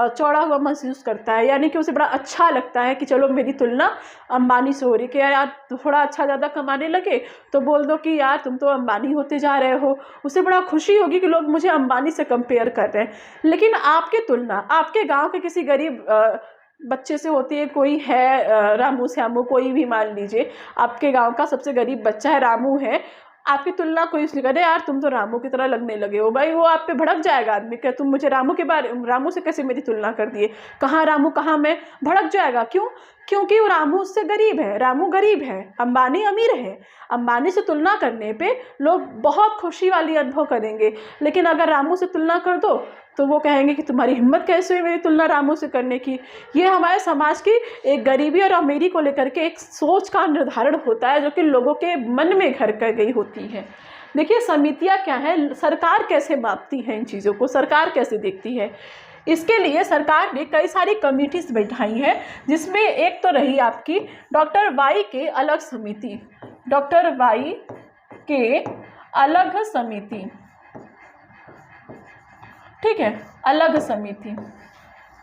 चौड़ा हुआ महसूस करता है, यानी कि उसे बड़ा अच्छा लगता है कि चलो मेरी तुलना अंबानी से हो रही, कि यार थोड़ा अच्छा ज़्यादा कमाने लगे तो बोल दो कि यार तुम तो अंबानी होते जा रहे हो, उसे बड़ा खुशी होगी कि लोग मुझे अंबानी से कंपेयर कर रहे हैं। लेकिन आपकी तुलना आपके गांव के किसी गरीब बच्चे से होती है, कोई है रामू श्यामू, कोई भी मान लीजिए आपके गांव का सबसे गरीब बच्चा है, रामू है, आपकी तुलना कोई उसने करे यार तुम तो रामू की तरह लगने लगे हो, भाई वो आप पे भड़क जाएगा आदमी कि तुम मुझे रामू से कैसे मेरी तुलना कर दिए, कहाँ रामू कहाँ मैं, भड़क जाएगा। क्यों? क्योंकि वो रामू उससे गरीब है, रामू गरीब है, अंबानी अमीर है। अंबानी से तुलना करने पे लोग बहुत खुशी वाली अनुभव करेंगे, लेकिन अगर रामू से तुलना कर दो तो वो कहेंगे कि तुम्हारी हिम्मत कैसे हुई मेरी तुलना रामू से करने की। ये हमारे समाज की एक गरीबी और अमीरी को लेकर के एक सोच का निर्धारण होता है जो कि लोगों के मन में घर कर गई होती है। देखिए समितियां क्या है, सरकार कैसे मापती है इन चीज़ों को, सरकार कैसे देखती है, इसके लिए सरकार ने कई सारी कमिटीज बैठाई हैं, जिसमें एक तो रही आपकी डॉक्टर वाई के अलग समिति, डॉक्टर वाई के अलग समिति, ठीक है, अलग समिति,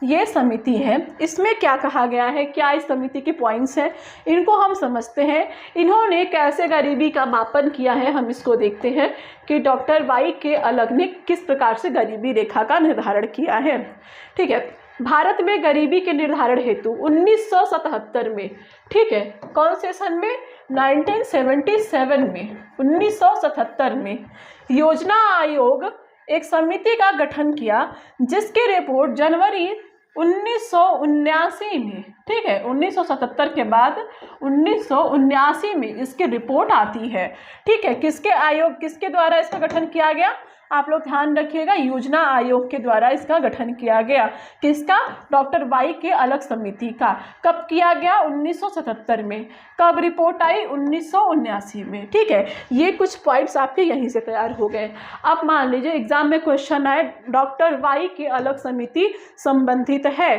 ये समिति है। इसमें क्या कहा गया है, क्या इस समिति के पॉइंट्स हैं, इनको हम समझते हैं। इन्होंने कैसे गरीबी का मापन किया है हम इसको देखते हैं कि डॉक्टर वाई के अलग ने किस प्रकार से गरीबी रेखा का निर्धारण किया है। ठीक है, भारत में गरीबी के निर्धारण हेतु 1977 में, ठीक है, कौन से सन में, 1977 में, 1977 में योजना आयोग एक समिति का गठन किया, जिसकी रिपोर्ट जनवरी 1979 में, ठीक है, 1977 के बाद 1979 में इसकी रिपोर्ट आती है। ठीक है, किसके द्वारा इसका गठन किया गया, आप लोग ध्यान रखिएगा, योजना आयोग के द्वारा इसका गठन किया गया। किसका? डॉक्टर वाई के अलग समिति का। कब किया गया? 1977 में। कब रिपोर्ट आई? 1979 में। ठीक है, ये कुछ पॉइंट्स आपके यहीं से तैयार हो गए। अब मान लीजिए एग्जाम में क्वेश्चन आए, डॉक्टर वाई की अलग समिति संबंधित है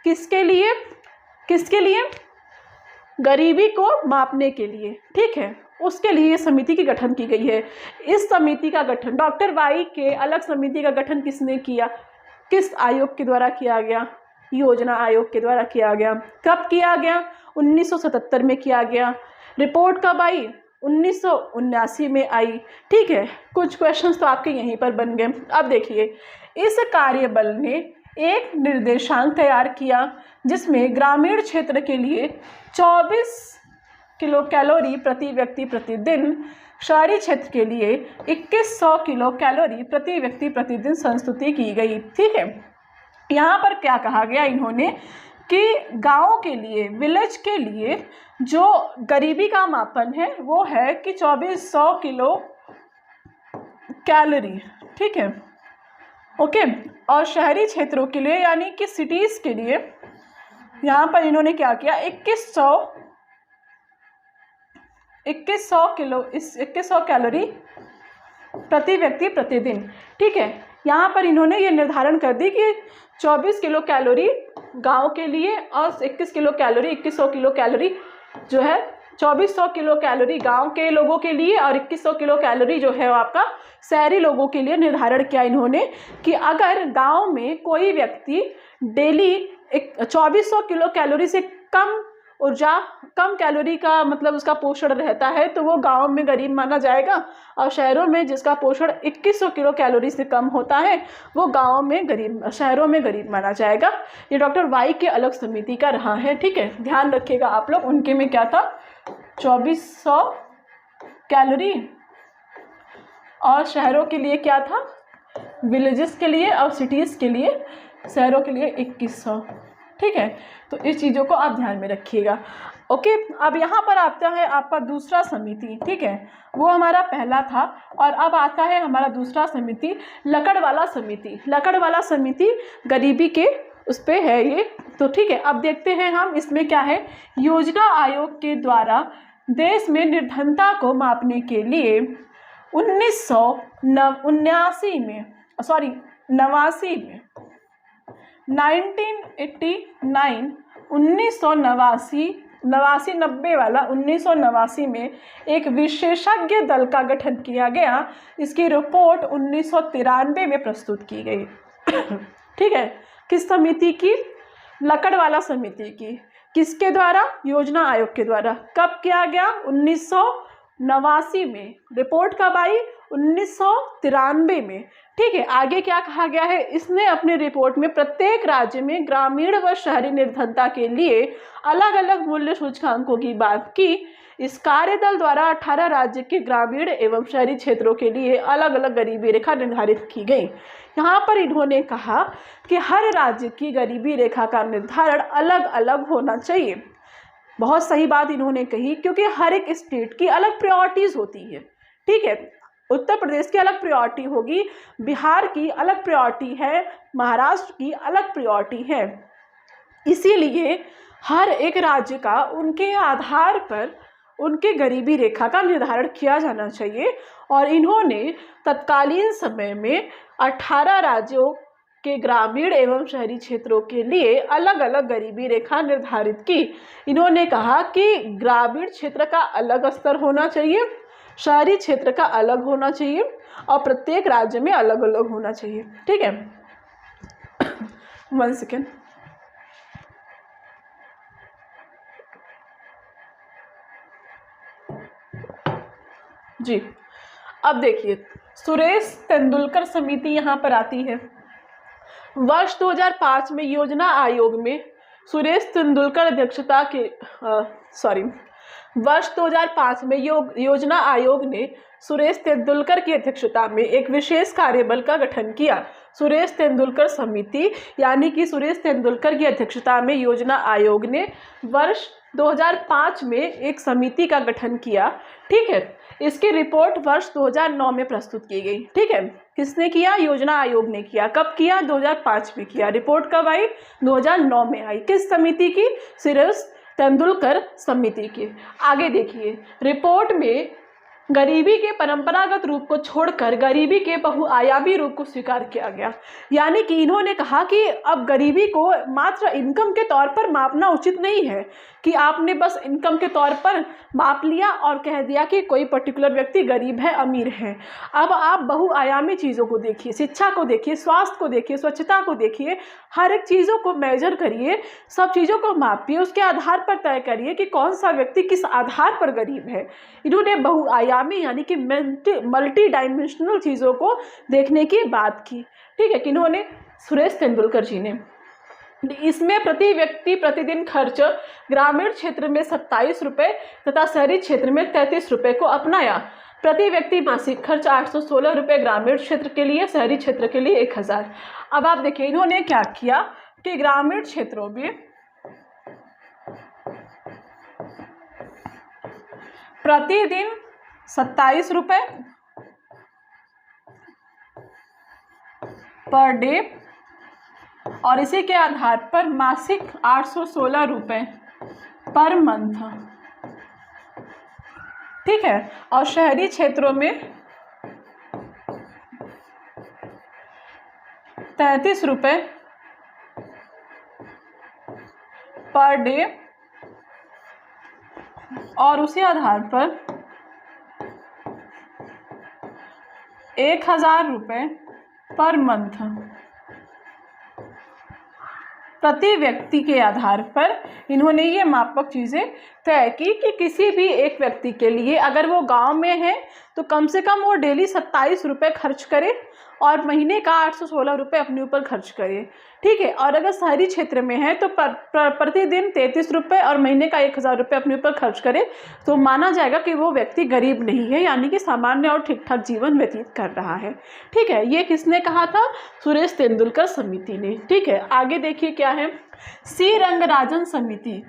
किसके लिए? किसके लिए? गरीबी को मापने के लिए। ठीक है, उसके लिए समिति की गठन की गई है। इस समिति का गठन, डॉक्टर वाई के अलग समिति का गठन किसने किया? किस आयोग के द्वारा किया गया? योजना आयोग के द्वारा किया गया। कब किया गया? 1977 में किया गया। रिपोर्ट कब आई? 1979 में आई। ठीक है, कुछ क्वेश्चंस तो आपके यहीं पर बन गए। अब देखिए, इस कार्यबल ने एक निर्देशांक तैयार किया जिसमें ग्रामीण क्षेत्र के लिए 24 किलो कैलोरी प्रति व्यक्ति प्रतिदिन, शहरी क्षेत्र के लिए 2100 किलो कैलोरी प्रति व्यक्ति प्रतिदिन संस्तुति की गई। ठीक है, यहाँ पर क्या कहा गया इन्होंने कि गाँव के लिए, विलेज के लिए जो गरीबी का मापन है वो है कि 2400 किलो कैलोरी। ठीक है, ओके। और शहरी क्षेत्रों के लिए यानी कि सिटीज़ के लिए यहाँ पर इन्होंने क्या किया, 2100 कैलोरी प्रति व्यक्ति प्रतिदिन। ठीक है, यहाँ पर इन्होंने ये निर्धारण कर दी कि 24 किलो कैलोरी गांव के लिए और 2100 किलो कैलोरी जो है, 2400 किलो कैलोरी गांव के लोगों के लिए और 2100 किलो कैलोरी जो है वो आपका शहरी लोगों के लिए निर्धारण किया इन्होंने कि अगर गांव में कोई व्यक्ति डेली 2400 किलो कैलोरी से कम ऊर्जा, कम कैलोरी का मतलब उसका पोषण रहता है तो वो गांव में गरीब माना जाएगा, और शहरों में जिसका पोषण 2100 किलो कैलोरी से कम होता है वो गांव में गरीब, शहरों में गरीब माना जाएगा। ये डॉक्टर वाई के अलग समिति का रहा है। ठीक है, ध्यान रखिएगा आप लोग, उनके में क्या था, 2400 कैलोरी, और शहरों के लिए क्या था, विलेजेस के लिए और सिटीज़ के लिए, शहरों के लिए 2100। ठीक है, तो इस चीज़ों को आप ध्यान में रखिएगा। ओके, अब यहाँ पर आता है आपका दूसरा समिति। ठीक है, वो हमारा पहला था और अब आता है हमारा दूसरा समिति, लकड़वाला समिति। लकड़वाला समिति गरीबी के उस पे है ये। तो ठीक है, अब देखते हैं हम इसमें क्या है। योजना आयोग के द्वारा देश में निर्धनता को मापने के लिए 1989 में 1989 89 वाला 1989 में एक विशेषज्ञ दल का गठन किया गया। इसकी रिपोर्ट 1993 में प्रस्तुत की गई। ठीक है, किस समिति की? लकड़वाला समिति की। किसके द्वारा? योजना आयोग के द्वारा। कब किया गया? 1989 में। रिपोर्ट कब आई? 1993 में। ठीक है, आगे क्या कहा गया है? इसने अपनी रिपोर्ट में प्रत्येक राज्य में ग्रामीण व शहरी निर्धनता के लिए अलग अलग मूल्य सूचकांकों की बात की। इस कार्यदल द्वारा 18 राज्य के ग्रामीण एवं शहरी क्षेत्रों के लिए अलग अलग गरीबी रेखा निर्धारित की गई। यहाँ पर इन्होंने कहा कि हर राज्य की गरीबी रेखा का निर्धारण अलग अलग होना चाहिए। बहुत सही बात इन्होंने कही, क्योंकि हर एक स्टेट की अलग प्रायोरिटीज होती है। ठीक है, उत्तर प्रदेश की अलग प्रायोरिटी होगी, बिहार की अलग प्रायोरिटी है, महाराष्ट्र की अलग प्रायोरिटी है। इसीलिए हर एक राज्य का उनके आधार पर उनके गरीबी रेखा का निर्धारण किया जाना चाहिए। और इन्होंने तत्कालीन समय में 18 राज्यों के ग्रामीण एवं शहरी क्षेत्रों के लिए अलग अलग गरीबी रेखा निर्धारित की। इन्होंने कहा कि ग्रामीण क्षेत्र का अलग स्तर होना चाहिए, शहरी क्षेत्र का अलग होना चाहिए और प्रत्येक राज्य में अलग अलग होना चाहिए। ठीक है, 1 सेकेंड। जी, अब देखिए, सुरेश तेंदुलकर समिति यहाँ पर आती है। वर्ष 2005 में योजना आयोग में सुरेश तेंदुलकर अध्यक्षता के वर्ष 2005 में योजना आयोग ने सुरेश तेंदुलकर की अध्यक्षता में एक विशेष कार्यबल का गठन किया। सुरेश तेंदुलकर समिति यानी कि सुरेश तेंदुलकर की अध्यक्षता में योजना आयोग ने वर्ष 2005 में एक समिति का गठन किया। ठीक है, इसकी रिपोर्ट वर्ष 2009 में प्रस्तुत की गई। ठीक है, किसने किया? योजना आयोग ने किया। कब किया? 2005 में किया। रिपोर्ट कब आई? 2009 में आई। किस समिति की? सुरेश तेंदुलकर समिति की। आगे देखिए, रिपोर्ट में गरीबी के परंपरागत रूप को छोड़कर गरीबी के बहुआयामी रूप को स्वीकार किया गया। यानी कि इन्होंने कहा कि अब गरीबी को मात्र इनकम के तौर पर मापना उचित नहीं है, कि आपने बस इनकम के तौर पर माप लिया और कह दिया कि कोई पर्टिकुलर व्यक्ति गरीब है, अमीर है। अब आप बहुआयामी चीज़ों को देखिए, शिक्षा को देखिए, स्वास्थ्य को देखिए, स्वच्छता को देखिए, हर एक चीज़ों को मेजर करिए, सब चीज़ों को मापिए, उसके आधार पर तय करिए कि कौन सा व्यक्ति किस आधार पर गरीब है। इन्होंने बहुआयामी यानी कि मल्टी डायमेंशनल चीज़ों को देखने की बात की। ठीक है, कि इन्होंने सुरेश तेंदुलकर जी ने इसमें प्रति व्यक्ति प्रतिदिन खर्च ग्रामीण क्षेत्र में 27 रुपये तथा शहरी क्षेत्र में 33 रुपये को अपनाया। प्रति व्यक्ति मासिक खर्च 816 रुपये ग्रामीण क्षेत्र के लिए, शहरी क्षेत्र के लिए 1000। अब आप देखिए इन्होंने क्या किया कि ग्रामीण क्षेत्रों में प्रतिदिन 27 रुपये पर डे और इसी के आधार पर मासिक 816 रुपये पर मंथ। ठीक है, और शहरी क्षेत्रों में 33 रुपये पर डे और उसी आधार पर 1000 रुपये पर मंथ प्रति व्यक्ति के आधार पर इन्होंने ये मापक चीज़ें तय की कि किसी भी एक व्यक्ति के लिए अगर वो गांव में है तो कम से कम वो डेली 27 रुपये खर्च करे और महीने का 816 रुपये अपने ऊपर खर्च करे। ठीक है, और अगर शहरी क्षेत्र में है तो प्रतिदिन 33 रुपये और महीने का 1000 रुपये अपने ऊपर खर्च करे तो माना जाएगा कि वो व्यक्ति गरीब नहीं है, यानी कि सामान्य और ठीक ठाक जीवन व्यतीत कर रहा है। ठीक है, ये किसने कहा था? सुरेश तेंदुलकर समिति ने। ठीक है, आगे देखिए क्या है, सी रंगराजन समिति।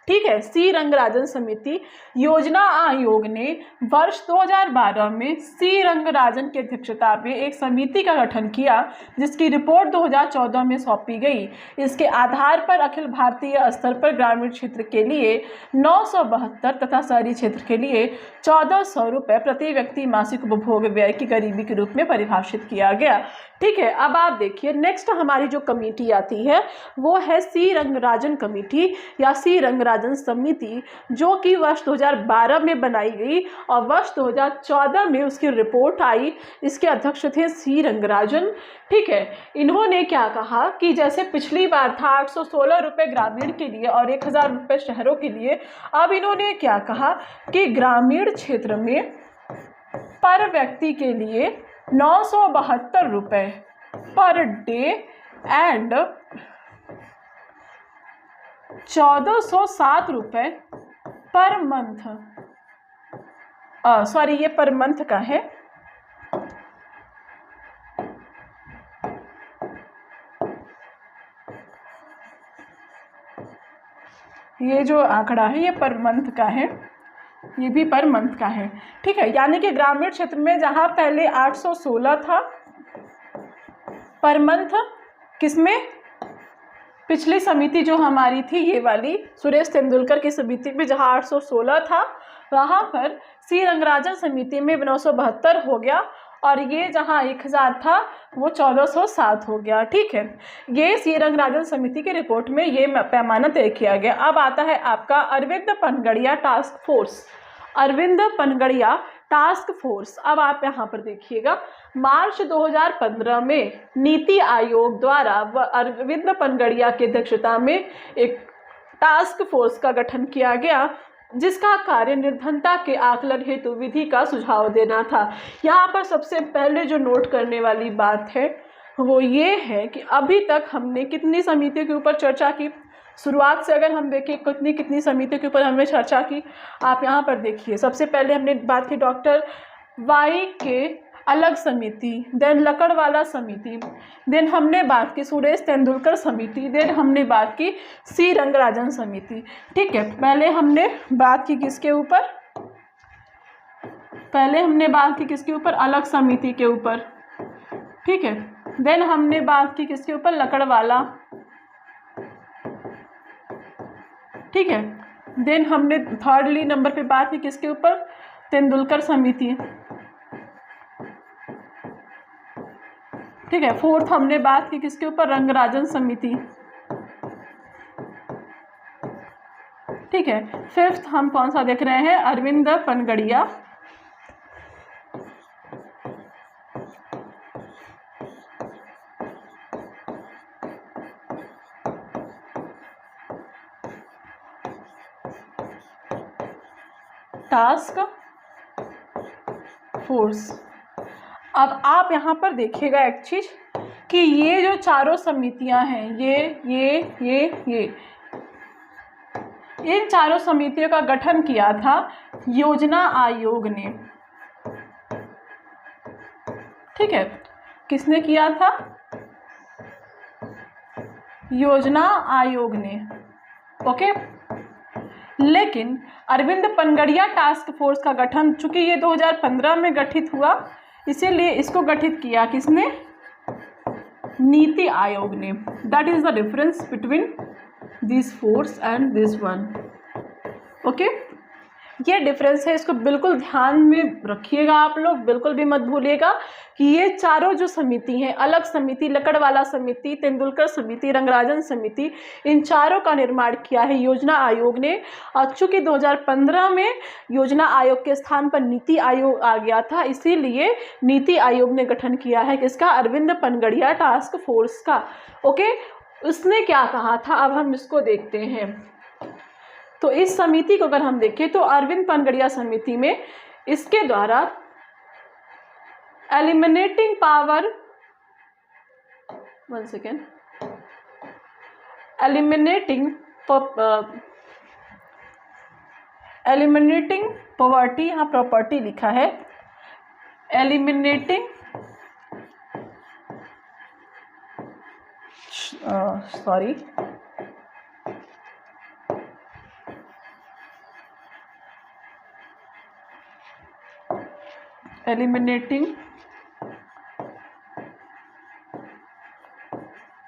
ठीक है, सी रंगराजन समिति योजना आयोग ने वर्ष 2012 में सी रंगराजन की अध्यक्षता में एक समिति का गठन किया जिसकी रिपोर्ट 2014 में सौंपी गई। इसके आधार पर अखिल भारतीय स्तर पर ग्रामीण क्षेत्र के लिए 972 तथा शहरी क्षेत्र के लिए 1400 रुपये प्रति व्यक्ति मासिक उपभोग व्यय की गरीबी के रूप में परिभाषित किया गया। ठीक है। अब आप देखिए नेक्स्ट हमारी जो कमेटी आती है वो है सी रंगराजन कमेटी या सी रंगराजन समिति, जो कि वर्ष 2012 में बनाई गई और वर्ष 2014 में उसकी रिपोर्ट आई। इसके अध्यक्ष थे सी रंगराजन। ठीक है। इन्होंने क्या कहा कि जैसे पिछली बार था 816 रुपये ग्रामीण के लिए और 1000 रुपये शहरों के लिए, अब इन्होंने क्या कहा कि ग्रामीण क्षेत्र में पर व्यक्ति के लिए 972 रुपये पर डे एंड 1407 रुपये पर मंथ, सॉरी ये पर मंथ का है, ये जो आंकड़ा है ये पर मंथ का है, ये भी पर मंथ का है। ठीक है। यानी कि ग्रामीण क्षेत्र में जहां पहले 816 था पर मंथ, किसमें, पिछली समिति जो हमारी थी ये वाली सुरेश तेंदुलकर की समिति में जहां 816 था, वहां पर सी रंगराजन समिति में 972 हो गया और ये जहां 1000 था वो 1407 हो गया। ठीक है। ये सी रंगराजन समिति की रिपोर्ट में ये पैमाना तय किया गया। अब आता है आपका Arvind Panagariya task force. Arvind Panagariya task force, अब आप यहाँ पर देखिएगा, मार्च 2015 में नीति आयोग द्वारा अरविंद पनगड़िया की अध्यक्षता में एक टास्क फोर्स का गठन किया गया, जिसका कार्य निर्धनता के आकलन हेतु विधि का सुझाव देना था। यहाँ पर सबसे पहले जो नोट करने वाली बात है वो ये है कि अभी तक हमने कितनी समितियों के ऊपर चर्चा की। शुरुआत से अगर हम देखें कितनी समितियों के ऊपर हमने चर्चा की, आप यहाँ पर देखिए। सबसे पहले हमने बात की डॉक्टर वाई के अलग समिति, देन लकड़वाला समिति, देन हमने बात की सुरेश तेंदुलकर समिति, देन हमने बात की सी रंगराजन समिति। ठीक है। पहले हमने बात की किसके ऊपर, पहले हमने बात की किसके ऊपर, अलग समिति के ऊपर। ठीक है। देन हमने बात की किसके ऊपर, लकड़वाला। ठीक है। देन हमने थर्डली नंबर पे बात की किसके ऊपर, तेंदुलकर समिति। ठीक है। फोर्थ हमने बात की किसके ऊपर, रंगराजन समिति। ठीक है। फिफ्थ हम कौन सा देख रहे हैं, अरविंद पनगड़िया टास्क फोर्स। अब आप यहाँ पर देखिएगा एक चीज कि ये जो चारों समितियां हैं, ये इन चारों समितियों का गठन किया था योजना आयोग ने। ठीक है। किसने किया था, योजना आयोग ने। ओके। लेकिन अरविंद पनगड़िया टास्क फोर्स का गठन, चूंकि ये 2015 में गठित हुआ, इसीलिए इसको गठित किया किसने, नीति आयोग ने। That is the difference between this force and this one. Okay. ये डिफरेंस है, इसको बिल्कुल ध्यान में रखिएगा आप लोग, बिल्कुल भी मत भूलिएगा कि ये चारों जो समिति हैं, अलग समिति, लकड़वाला समिति, तेंदुलकर समिति, रंगराजन समिति, इन चारों का निर्माण किया है योजना आयोग ने। और चूंकि 2015 में योजना आयोग के स्थान पर नीति आयोग आ गया था, इसीलिए नीति आयोग ने गठन किया है किसका, अरविंद पनगड़िया टास्क फोर्स का। ओके। उसने क्या कहा था, अब हम इसको देखते हैं। तो इस समिति को अगर हम देखें तो अरविंद पनगड़िया समिति में इसके द्वारा eliminating power, one second, eliminating poverty, यहाँ प्रॉपर्टी लिखा है, eliminating sorry eliminating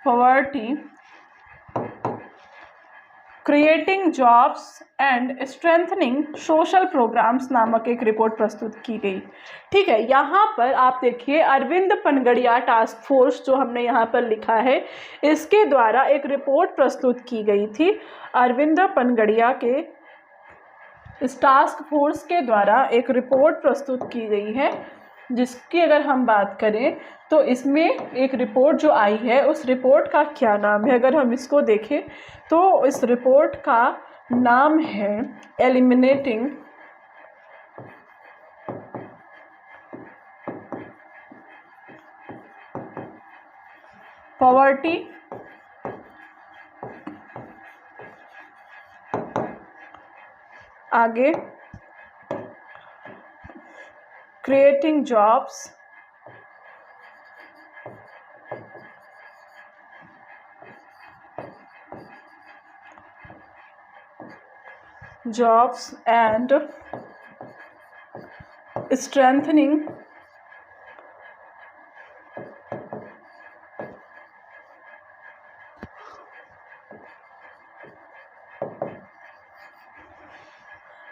poverty creating jobs and strengthening social programmes नामक एक रिपोर्ट प्रस्तुत की गई। ठीक है, यहाँ पर आप देखिए अरविंद पनगड़िया टास्क फोर्स जो हमने यहाँ पर लिखा है, इसके द्वारा एक रिपोर्ट प्रस्तुत की गई थी। अरविंद पनगड़िया के इस टास्क फोर्स के द्वारा एक रिपोर्ट प्रस्तुत की गई है, जिसकी अगर हम बात करें तो इसमें एक रिपोर्ट जो आई है उस रिपोर्ट का क्या नाम है, अगर हम इसको देखें तो इस रिपोर्ट का नाम है एलिमिनेटिंग पॉवर्टी आगे creating jobs and strengthening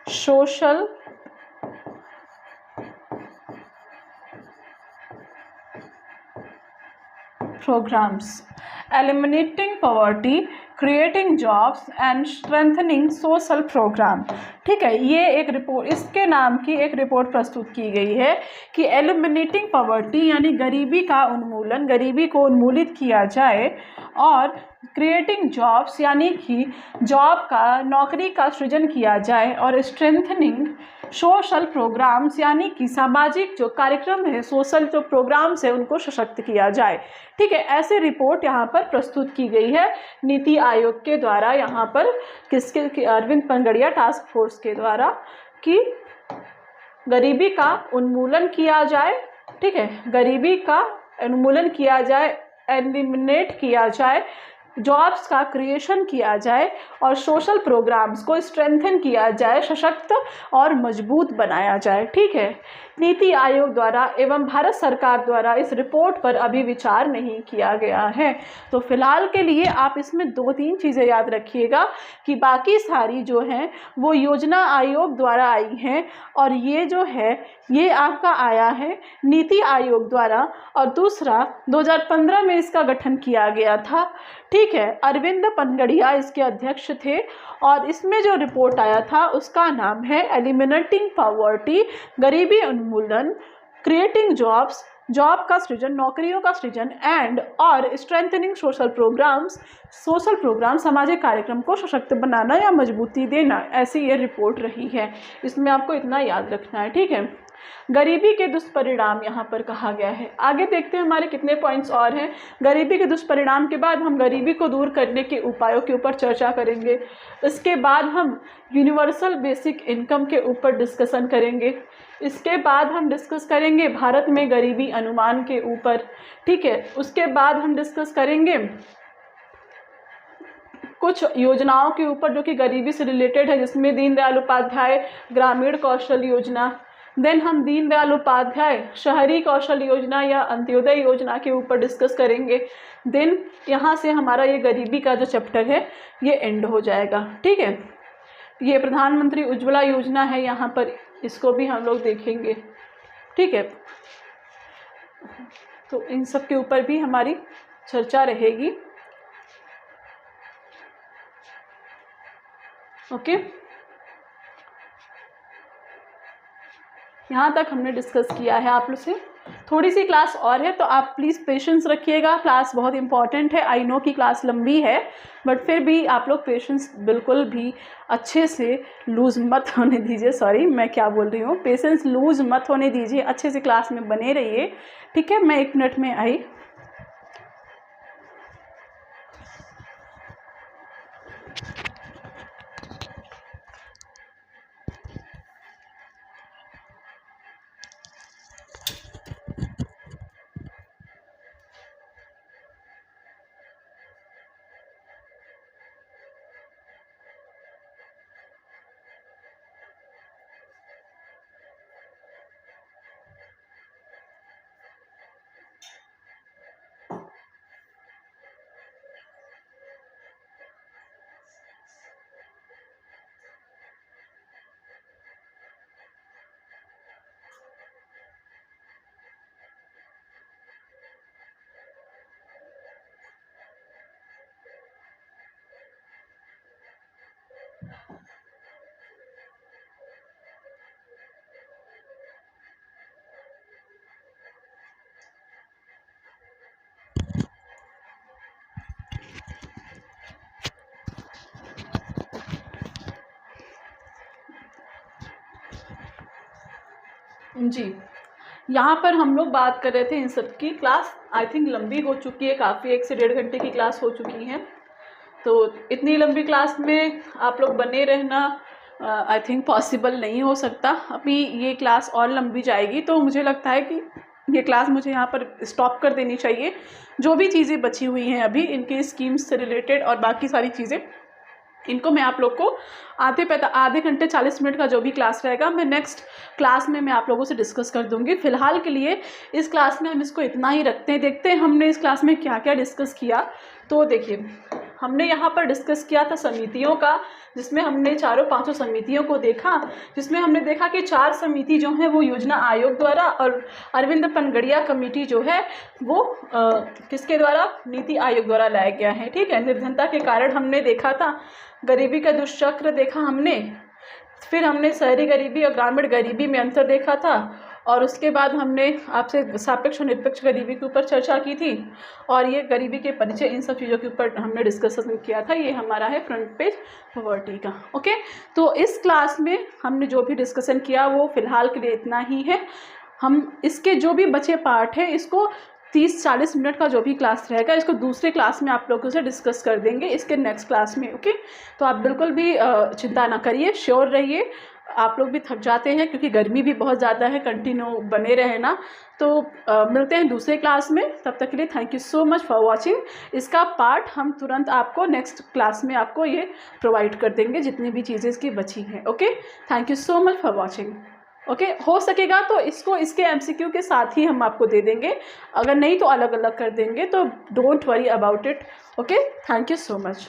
social programmes, eliminating poverty, creating jobs and strengthening social programme. ठीक है, ये एक रिपोर्ट, इसके नाम की एक रिपोर्ट प्रस्तुत की गई है कि एलिमिनेटिंग पॉवर्टी यानी गरीबी का उन्मूलन, गरीबी को उन्मूलित किया जाए, और क्रिएटिंग जॉब्स यानी कि जॉब का, नौकरी का सृजन किया जाए, और स्ट्रेंथनिंग सोशल प्रोग्राम्स यानी कि सामाजिक जो कार्यक्रम है, सोशल जो प्रोग्राम्स है, उनको सशक्त किया जाए। ठीक है, ऐसे रिपोर्ट यहाँ पर प्रस्तुत की गई है नीति आयोग के द्वारा, यहाँ पर किसके, अरविंद पनगड़िया टास्क फोर्स के द्वारा, कि गरीबी का उन्मूलन किया जाए। ठीक है, गरीबी का उन्मूलन किया जाए, एलिमिनेट किया जाए, जॉब्स का क्रिएशन किया जाए, और सोशल प्रोग्राम्स को स्ट्रेंथन किया जाए, सशक्त और मजबूत बनाया जाए। ठीक है, नीति आयोग द्वारा एवं भारत सरकार द्वारा इस रिपोर्ट पर अभी विचार नहीं किया गया है। तो फिलहाल के लिए आप इसमें 2-3 चीज़ें याद रखिएगा कि बाकी सारी जो हैं वो योजना आयोग द्वारा आई हैं, और ये जो है ये आपका आया है नीति आयोग द्वारा, और दूसरा 2015 में इसका गठन किया गया था। ठीक है, अरविंद पनगड़िया इसके अध्यक्ष थे, और इसमें जो रिपोर्ट आया था उसका नाम है एलिमिनेटिंग पॉवर्टी, गरीबी उन्मूलन, क्रिएटिंग जॉब्स, जॉब का सृजन, नौकरियों का सृजन, एंड और strengthening social programmes, social programme सामाजिक कार्यक्रम को सशक्त बनाना या मजबूती देना, ऐसी ये रिपोर्ट रही है। इसमें आपको इतना याद रखना है। ठीक है, गरीबी के दुष्परिणाम यहाँ पर कहा गया है। आगे देखते हैं हमारे कितने पॉइंट्स और हैं। गरीबी के दुष्परिणाम के बाद हम गरीबी को दूर करने के उपायों के ऊपर चर्चा करेंगे। इसके बाद हम यूनिवर्सल बेसिक इनकम के ऊपर डिस्कशन करेंगे। इसके बाद हम डिस्कस करेंगे भारत में गरीबी अनुमान के ऊपर। ठीक है, उसके बाद हम डिस्कस करेंगे कुछ योजनाओं के ऊपर जो कि गरीबी से रिलेटेड है, जिसमें दीनदयाल उपाध्याय ग्रामीण कौशल योजना, देन हम दीनदयाल उपाध्याय शहरी कौशल योजना या अंत्योदय योजना के ऊपर डिस्कस करेंगे। देन यहाँ से हमारा ये गरीबी का जो चैप्टर है ये एंड हो जाएगा। ठीक है, ये प्रधानमंत्री उज्ज्वला योजना है, यहाँ पर इसको भी हम लोग देखेंगे। ठीक है, तो इन सब के ऊपर भी हमारी चर्चा रहेगी। ओके, यहाँ तक हमने डिस्कस किया है आप लोग से। थोड़ी सी क्लास और है, तो आप प्लीज़ पेशेंस रखिएगा। क्लास बहुत इंपॉर्टेंट है। आई नो कि क्लास लंबी है, बट फिर भी आप लोग पेशेंस बिल्कुल भी अच्छे से लूज़ मत होने दीजिए। सॉरी, मैं क्या बोल रही हूँ, पेशेंस लूज़ मत होने दीजिए, अच्छे से क्लास में बने रहिए। ठीक है, मैं 1 मिनट में आई। जी, यहाँ पर हम लोग बात कर रहे थे इन सब की। क्लास आई थिंक लंबी हो चुकी है काफ़ी, 1 से 1.5 घंटे की क्लास हो चुकी है। तो इतनी लंबी क्लास में आप लोग बने रहना आई थिंक पॉसिबल नहीं हो सकता। अभी ये क्लास और लंबी जाएगी, तो मुझे लगता है कि ये क्लास मुझे यहाँ पर स्टॉप कर देनी चाहिए। जो भी चीज़ें बची हुई हैं अभी इनकी स्कीम्स से रिलेटेड और बाकी सारी चीज़ें, इनको मैं आप लोग को आधे घंटे 40 मिनट का जो भी क्लास रहेगा, मैं नेक्स्ट क्लास में मैं आप लोगों से डिस्कस कर दूंगी। फ़िलहाल के लिए इस क्लास में हम इसको इतना ही रखते हैं। देखते हैं हमने इस क्लास में क्या क्या डिस्कस किया। तो देखिए, हमने यहाँ पर डिस्कस किया था समितियों का, जिसमें हमने चारों पांचों समितियों को देखा, जिसमें हमने देखा कि 4 समिति जो है वो योजना आयोग द्वारा और अरविंद पनगड़िया कमेटी जो है वो किसके द्वारा, नीति आयोग द्वारा लाया गया है। ठीक है, निर्धनता के कारण हमने देखा था, गरीबी का दुष्चक्र देखा हमने, फिर हमने शहरी गरीबी और ग्रामीण गरीबी में अंतर देखा था, और उसके बाद हमने आपसे सापेक्ष और निरपेक्ष गरीबी के ऊपर चर्चा की थी, और ये गरीबी के परिचय, इन सब चीज़ों के ऊपर हमने डिस्कशन किया था। ये हमारा है फ्रंट पेज पॉवर्टी का। ओके, तो इस क्लास में हमने जो भी डिस्कशन किया वो फ़िलहाल के लिए इतना ही है। हम इसके जो भी बचे पार्ट है इसको 30-40 मिनट का जो भी क्लास रहेगा इसको दूसरे क्लास में आप लोगों से डिस्कस कर देंगे इसके नेक्स्ट क्लास में। ओके, तो आप बिल्कुल भी चिंता ना करिए, श्योर रहिए। आप लोग भी थक जाते हैं क्योंकि गर्मी भी बहुत ज़्यादा है, कंटिन्यू बने रहना। तो मिलते हैं दूसरे क्लास में, तब तक के लिए thank you so much for watching. इसका पार्ट हम तुरंत आपको नेक्स्ट क्लास में आपको ये प्रोवाइड कर देंगे, जितनी भी चीज़ें इसकी बची हैं। Okay, thank you so much for watching. Okay, हो सकेगा तो इसको इसके MCQ के साथ ही हम आपको दे देंगे, अगर नहीं तो अलग अलग कर देंगे, तो don't worry about it. Okay, thank you so much.